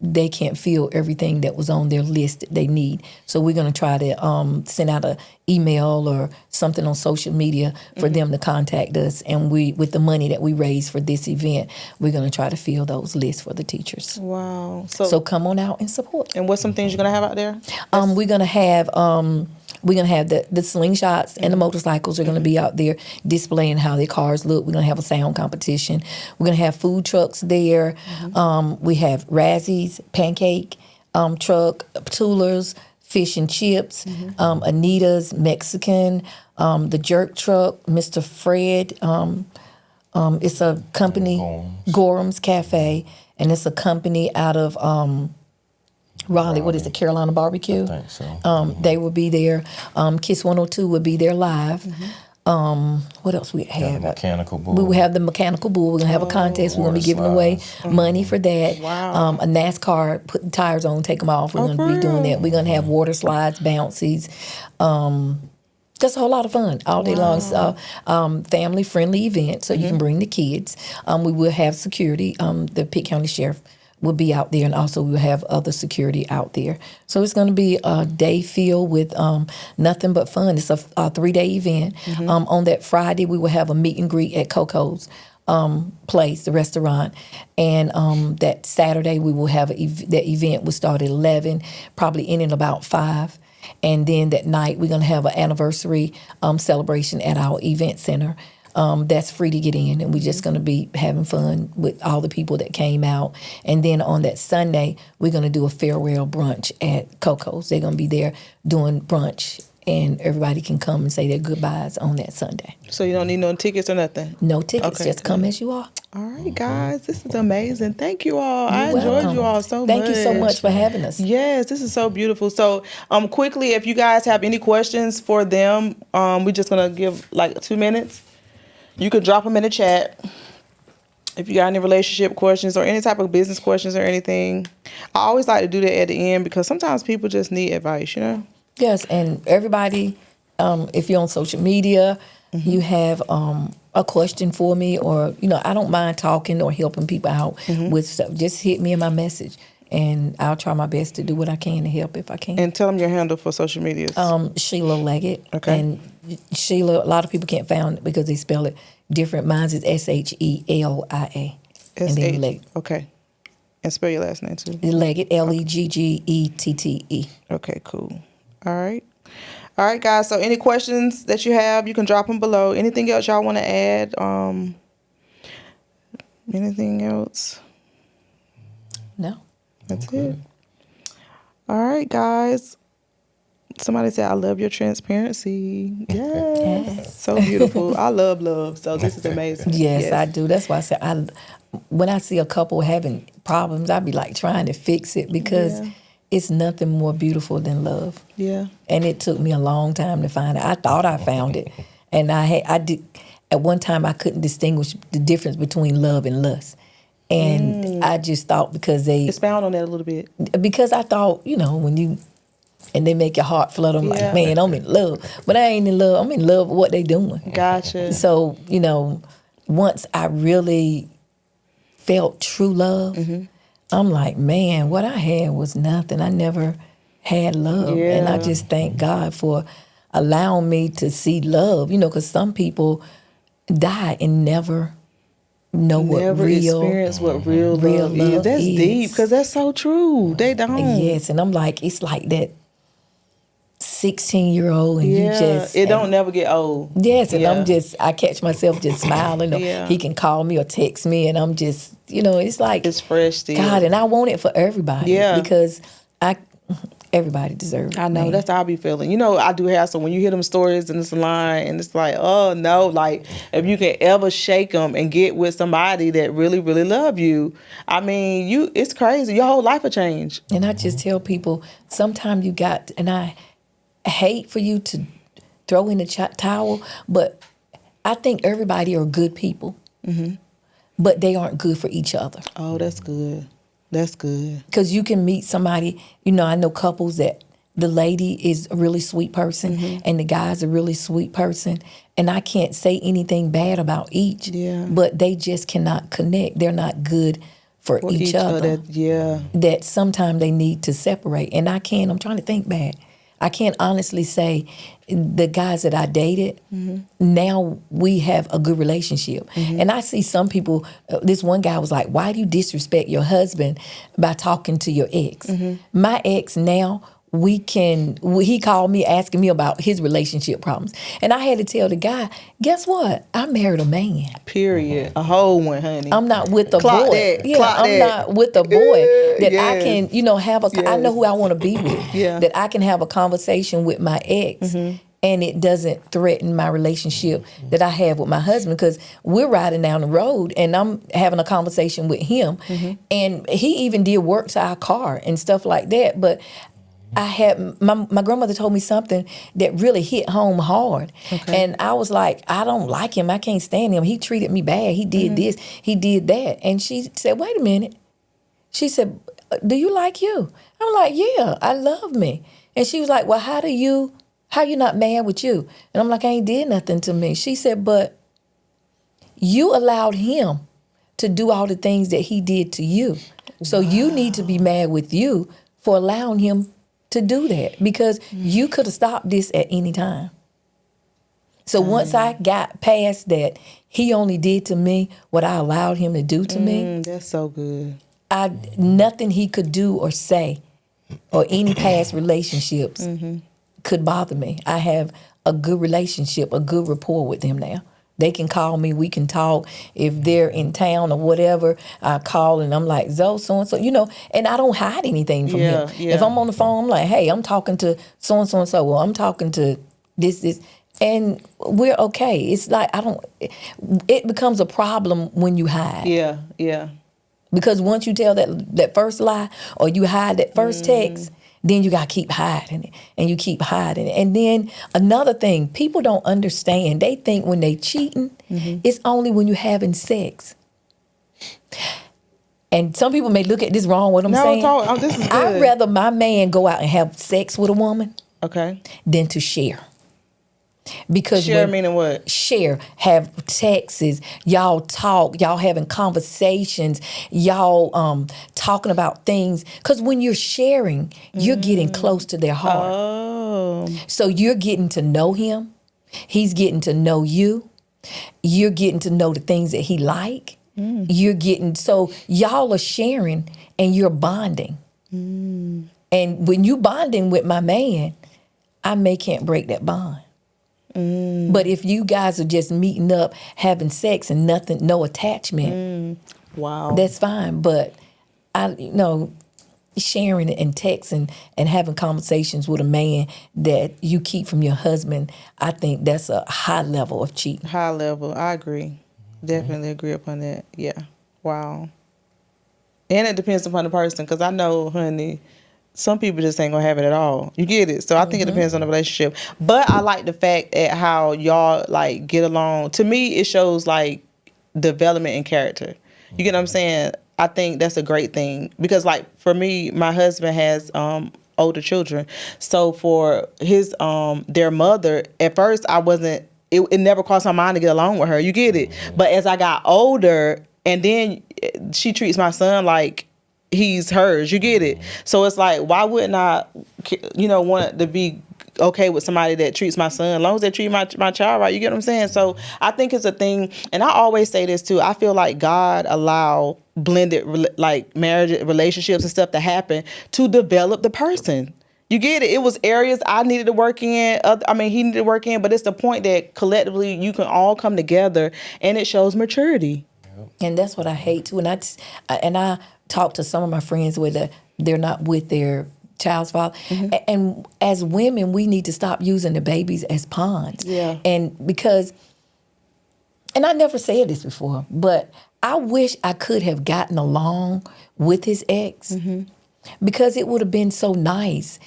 Speaker 2: they can't fill everything that was on their list that they need. So we're going to try to send out an email or something on social media for them to contact us. And with the money that we raise for this event, we're going to try to fill those lists for the teachers.
Speaker 1: Wow.
Speaker 2: So come on out and support.
Speaker 1: And what's some things you're gonna have out there?
Speaker 2: We're gonna have the slingshots and the motorcycles are gonna be out there displaying how their cars look. We're gonna have a sound competition. We're gonna have food trucks there. We have Razzie's pancake truck, Tula's fish and chips, Anita's Mexican, the jerk truck, Mr. Fred. It's a company, Gorham's Cafe, and it's a company out of Raleigh. What is it, Carolina Barbecue?
Speaker 3: I think so.
Speaker 2: They will be there. Kiss 102 will be there live. What else we have?
Speaker 3: Mechanical bull.
Speaker 2: We will have the mechanical bull. We're going to have a contest. We're going to be giving away money for that.
Speaker 1: Wow.
Speaker 2: A NASCAR, put the tires on, take them off. We're going to be doing that. We're going to have water slides, bouncies. Just a whole lot of fun all day long. So, family-friendly event, so you can bring the kids. We will have security. The Pitt County Sheriff will be out there, and also we will have other security out there. So it's going to be a day filled with nothing but fun. It's a 3-day event. On that Friday, we will have a meet and greet at Coco's place, the restaurant. And that Saturday, we will have that event will start at 11, probably end at about 5. And then that night, we're going to have an anniversary celebration at our event center. That's free to get in, and we're just going to be having fun with all the people that came out. And then on that Sunday, we're going to do a farewell brunch at Coco's. They're going to be there doing brunch, and everybody can come and say their goodbyes on that Sunday.
Speaker 1: So you don't need no tickets or nothing?
Speaker 2: No tickets,
Speaker 1: Okay.
Speaker 2: just come as you are.
Speaker 1: All right, guys, this is amazing. Thank you all. I
Speaker 2: You're
Speaker 1: enjoyed
Speaker 2: welcome.
Speaker 1: you all so much.
Speaker 2: Thank you so much for having us.
Speaker 1: Yes, this is so beautiful. So, quickly, if you guys have any questions for them, we're just gonna give like 2 minutes. You could drop them in the chat. If you got any relationship questions or any type of business questions or anything, I always like to do that at the end because sometimes people just need advice, you know?
Speaker 2: Yes, and everybody, if you're on social media, you have a question for me, or I don't mind talking or helping people out with stuff. Just hit me in my message, and I'll try my best to do what I can to help if I can.
Speaker 1: And tell them your handle for social media.
Speaker 2: Shelia Leggett.
Speaker 1: Okay.
Speaker 2: And Sheila, a lot of people can't find it because they spell it different. Mine's is Shelia. And then Leggett.
Speaker 1: Okay. And spell your last name too.
Speaker 2: Leggett, Leggette.
Speaker 1: Okay, cool. All right. All right, guys. So any questions that you have, you can drop them below. Anything else y'all want to add? Anything else?
Speaker 2: No.
Speaker 1: That's it. All right, guys. Somebody said, I love your transparency. Yes. So beautiful. I love love. So this is amazing.
Speaker 2: Yes, I do. That's why I said when I see a couple having problems, I be like trying to fix it because it's nothing more beautiful than love.
Speaker 1: Yeah.
Speaker 2: And it took me a long time to find it. I thought I found it. And I did at one time I couldn't distinguish the difference between love and lust. And I just thought because
Speaker 1: expound on that a little bit.
Speaker 2: Because I thought, when you and they make your heart flutter, I'm like, man, I'm in love. But I ain't in love. I'm in love with what they doing.
Speaker 1: Gotcha.
Speaker 2: So, once I really felt true love, I'm like, man, what I had was nothing. I never had love.
Speaker 1: Yeah.
Speaker 2: And I just thank God for allowing me to see love, because some people die and never know what
Speaker 1: experience what real love is. That's deep because that's so true. They don't.
Speaker 2: Yes, and I'm like, it's like that 16-year-old and you just...
Speaker 1: It don't never get old.
Speaker 2: Yes, and I catch myself just smiling. Or he can call me or text me and I'm just, it's like...
Speaker 1: It's fresh still.
Speaker 2: God, and I want it for everybody. Yeah. Because everybody deserves it.
Speaker 1: I know, that's how I be feeling. I do have some, when you hear them stories and it's a line and it's like, oh no, like if you can ever shake them and get with somebody that really, really love you, I mean, it's crazy. Your whole life will change.
Speaker 2: And I just tell people, sometimes you got, and I hate for you to throw in the towel, but I think everybody are good people, but they aren't good for each other.
Speaker 1: Oh, that's good. That's good.
Speaker 2: Because you can meet somebody, I know couples that the lady is a really sweet person and the guy's a really sweet person. And I can't say anything bad about each, but they just cannot connect. They're not good for each other. That sometimes they need to separate. And I'm trying to think back. I can't honestly say the guys that I dated, now we have a good relationship. And I see some people, this one guy was like, why do you disrespect your husband by talking to your ex? My ex now, he called me asking me about his relationship problems. And I had to tell the guy, guess what? I married a man.
Speaker 1: Period. A whole one, honey.
Speaker 2: I'm not with a
Speaker 1: Clock
Speaker 2: boy.
Speaker 1: that.
Speaker 2: Yeah,
Speaker 1: Clock
Speaker 2: I'm
Speaker 1: that.
Speaker 2: not with a boy that I can, have I know who I want to be with. That I can have a conversation with my ex and it doesn't threaten my relationship that I have with my husband, because we're riding down the road and I'm having a conversation with him and he even did work to our car and stuff like that. But I had my grandmother told me something that really hit home hard. And I was like, I don't like him. I can't stand him. He treated me bad. He did this. He did that. And she said, wait a minute. She said, do you like you? I'm like, yeah, I love me. And she was like, well, how you not mad with you? And I'm like, I ain't did nothing to me. She said, but you allowed him to do all the things that he did to you. So you need to be mad with you for allowing him to do that, because you could have stopped this at any time. So once I got past that, he only did to me what I allowed him to do to me.
Speaker 1: That's so good.
Speaker 2: Nothing he could do or say or any past relationships could bother me. I have a good relationship, a good rapport with him now. They can call me, we can talk. If they're in town or whatever, I call and I'm like, Zo, so-and-so, and I don't hide anything from him. If I'm on the phone, I'm like, hey, I'm talking to so-and-so and so, or I'm talking to this, and we're okay. It's like, it becomes a problem when you hide.
Speaker 1: Yeah.
Speaker 2: Because once you tell that first lie or you hide that first text, then you got to keep hiding it, and you keep hiding it. And then another thing, people don't understand. They think when they cheating, it's only when you're having sex. And some people may look at this wrong, what I'm saying.
Speaker 1: No, this is good.
Speaker 2: I'd rather my man go out and have sex with a woman than to share. Because
Speaker 1: share meaning what?
Speaker 2: Share, have texts, y'all talk, y'all having conversations, y'all talking about things. Because when you're sharing, you're getting close to their heart.
Speaker 1: Oh.
Speaker 2: So you're getting to know him. He's getting to know you. You're getting to know the things that he like. You're getting, so y'all are sharing and you're bonding. And when you bonding with my man, I can't break that bond. But if you guys are just meeting up, having sex and nothing, no attachment,
Speaker 1: Wow.
Speaker 2: that's fine. But sharing and texting and having conversations with a man that you keep from your husband, I think that's a high level of cheating.
Speaker 1: High level. I agree. Definitely agree upon that. Yeah. Wow. And it depends upon the person, because I know, honey, some people just ain't gonna have it at all. You get it? So I think it depends on the relationship. But I like the fact at how y'all like get along. To me, it shows like development in character. You get what I'm saying? I think that's a great thing, because like for me, my husband has older children. So for his their mother, at first I wasn't, it never crossed my mind to get along with her. You get it? But as I got older, and then she treats my son like he's hers. You get it? So it's like, why wouldn't I, want to be okay with somebody that treats my son, as long as they treat my child right? You get what I'm saying? So I think it's a thing, and I always say this too. I feel like God allowed blended like marriage relationships and stuff to happen to develop the person. You get it? It was areas I needed to work in. He needed to work in, but it's the point that collectively you can all come together, and it shows maturity.
Speaker 2: And that's what I hate too. And I talk to some of my friends where they're not with their child's father. And as women, we need to stop using the babies as pawns.
Speaker 1: Yeah.
Speaker 2: And because, and I never said this before, but I wish I could have gotten along with his ex, because it would have been so nice.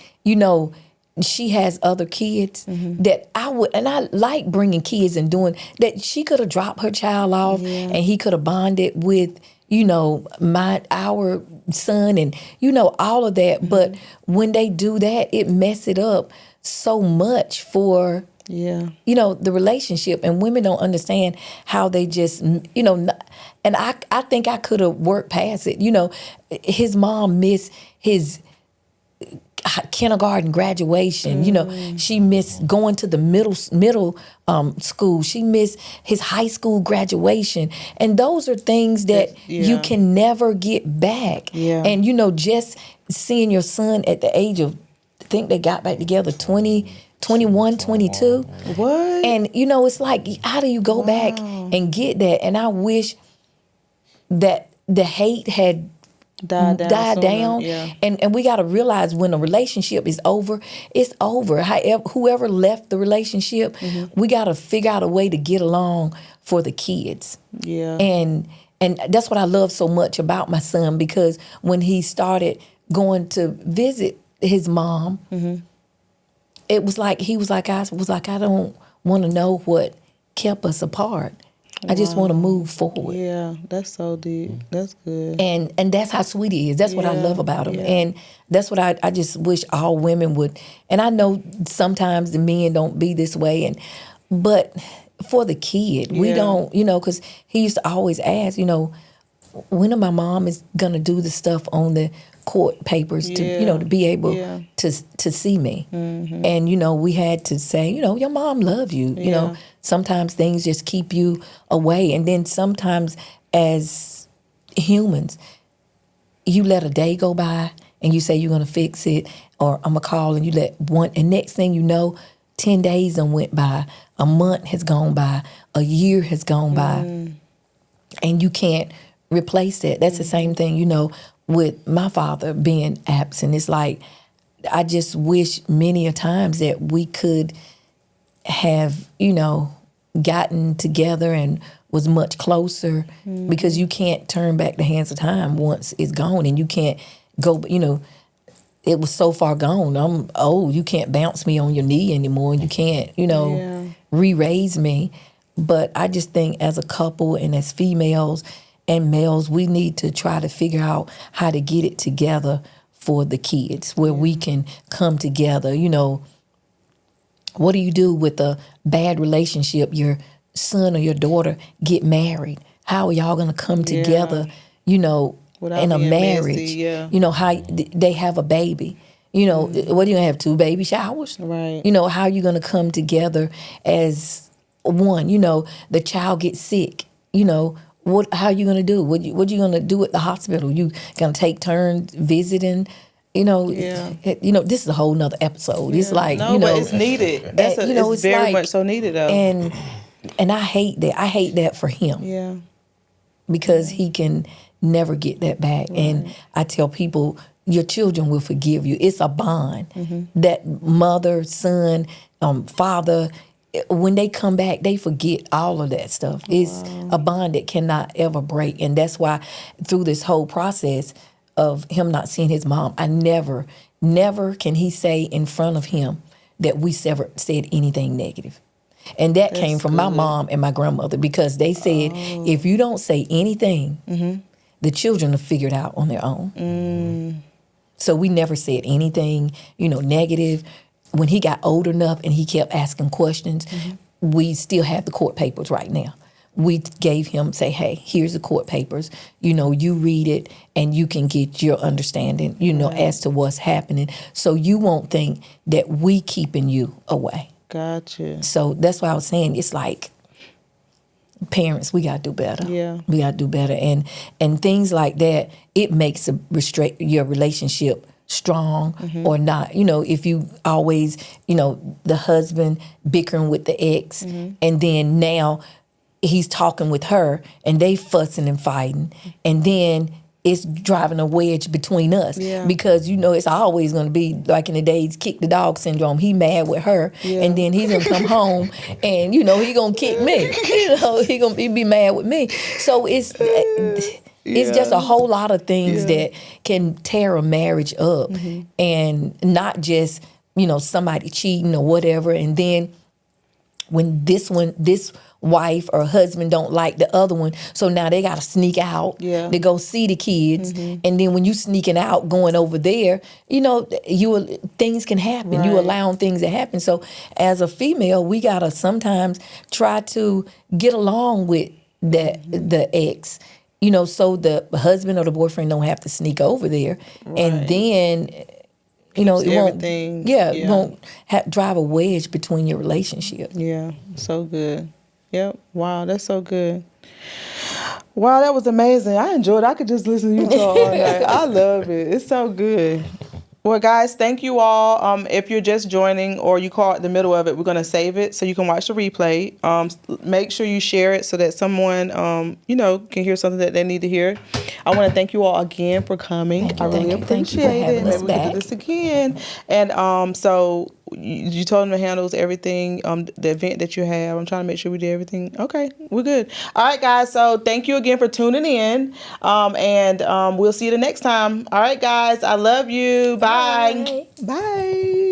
Speaker 2: She has other kids that I would, and I like bringing kids and doing that. She could have dropped her child off, and he could have bonded with, our son, and all of that. But when they do that, it mess it up so much for the relationship. And women don't understand how they just and I think I could have worked past it. His mom missed his kindergarten graduation. She missed going to the middle school. She missed his high school graduation, and those are things that you can never get back. And just seeing your son at the age of, I think they got back together 20, 21, 22.
Speaker 1: What?
Speaker 2: And it's like, how do you go back and get that? And I wish that the hate had died down.
Speaker 1: Yeah.
Speaker 2: And we got to realize when a relationship is over, it's over. Whoever left the relationship, we got to figure out a way to get along for the kids.
Speaker 1: Yeah.
Speaker 2: And that's what I love so much about my son, because when he started going to visit his mom, it was like I don't want to know what kept us apart. I just want to move forward.
Speaker 1: Yeah, that's so deep. That's good.
Speaker 2: And that's how sweet he is. That's what I love about him. And that's what I just wish all women would. And I know sometimes the men don't be this way, but for the kid, we don't, because he used to always ask, when my mom is gonna do the stuff on the court papers to to be able to see me. And we had to say, your mom loves you. Sometimes things just keep you away, and then sometimes as humans, you let a day go by and you say you're gonna fix it, or I'm gonna call, and you let one, and next thing you know, 10 days done went by, a month has gone by, a year has gone by, and you can't replace that. That's the same thing, with my father being absent. It's like, I just wish many a times that we could have, gotten together and was much closer, because you can't turn back the hands of time once it's gone, and you can't go, it was so far gone. I'm old. You can't bounce me on your knee anymore. You can't, re-raise me. But I just think as a couple and as females and males, we need to try to figure out how to get it together for the kids, where we can come together. What do you do with a bad relationship? Your son or your daughter get married. How are y'all going to come together,
Speaker 1: Without
Speaker 2: in a
Speaker 1: being
Speaker 2: marriage?
Speaker 1: messy,
Speaker 2: How they have a baby. You know, what are you gonna have, 2 baby showers?
Speaker 1: Right.
Speaker 2: You know, how are you gonna come together as one? You know, the child gets sick. You know, how are you gonna do? What you gonna do at the hospital? You gonna take turns visiting? You know,
Speaker 1: Yeah.
Speaker 2: this is a whole nother episode. It's like,
Speaker 1: no, but it's needed. That's
Speaker 2: you know,
Speaker 1: it's
Speaker 2: it's
Speaker 1: very
Speaker 2: like-
Speaker 1: much so needed though.
Speaker 2: and I hate that. I hate that for him.
Speaker 1: Yeah.
Speaker 2: Because he can never get that back. And I tell people, your children will forgive you. It's a bond. That mother, son, father, when they come back, they forget all of that stuff. It's a bond that cannot ever break. And that's why through this whole process of him not seeing his mom, I never can he say in front of him that we ever said anything negative. And that came from my mom and my grandmother, because they said, if you don't say anything, the children will figure it out on their own. So we never said anything, negative. When he got old enough and he kept asking questions, we still have the court papers right now. We gave him, say, hey, here's the court papers. You read it and you can get your understanding, as to what's happening. So you won't think that we keeping you away.
Speaker 1: Gotcha.
Speaker 2: So that's why I was saying, it's like, parents, we gotta do better.
Speaker 1: Yeah.
Speaker 2: We gotta do better. And things like that, it makes your relationship strong or not. If you always, the husband bickering with the ex, and then now he's talking with her and they fussing and fighting, and then it's driving a wedge between us.
Speaker 1: Yeah.
Speaker 2: Because it's always going to be like in the days, kick the dog syndrome. He mad with her, and then he's gonna come home and he gonna kick me. He be mad with me. So it's just a whole lot of things that can tear a marriage up, and not just somebody cheating or whatever. And then when this wife or husband don't like the other one, so now they got to sneak out to go see the kids, and then when you sneaking out going over there, things can happen.
Speaker 1: Right.
Speaker 2: You allowing things to happen. So as a female, we gotta sometimes try to get along with the ex, so the husband or the boyfriend don't have to sneak over there, and then it won't.
Speaker 1: everything-
Speaker 2: It won't drive a wedge between your relationship.
Speaker 1: Yeah, so good. Yep. Wow, that's so good. Wow, that was amazing. I enjoyed it. I could just listen to you talk all night. I love it. It's so good. Well, guys, thank you all. If you're just joining or you caught the middle of it, we're going to save it so you can watch the replay. Make sure you share it so that someone, can hear something that they need to hear. I want to thank you all again for coming. I really appreciate it. Maybe we can do this again. And so you told them to handle everything, the event that you have. I'm trying to make sure we did everything. Okay, we're good. All right, guys. So thank you again for tuning in. And we'll see you the next time. All right, guys. I love you. Bye.
Speaker 2: Bye.
Speaker 1: Bye.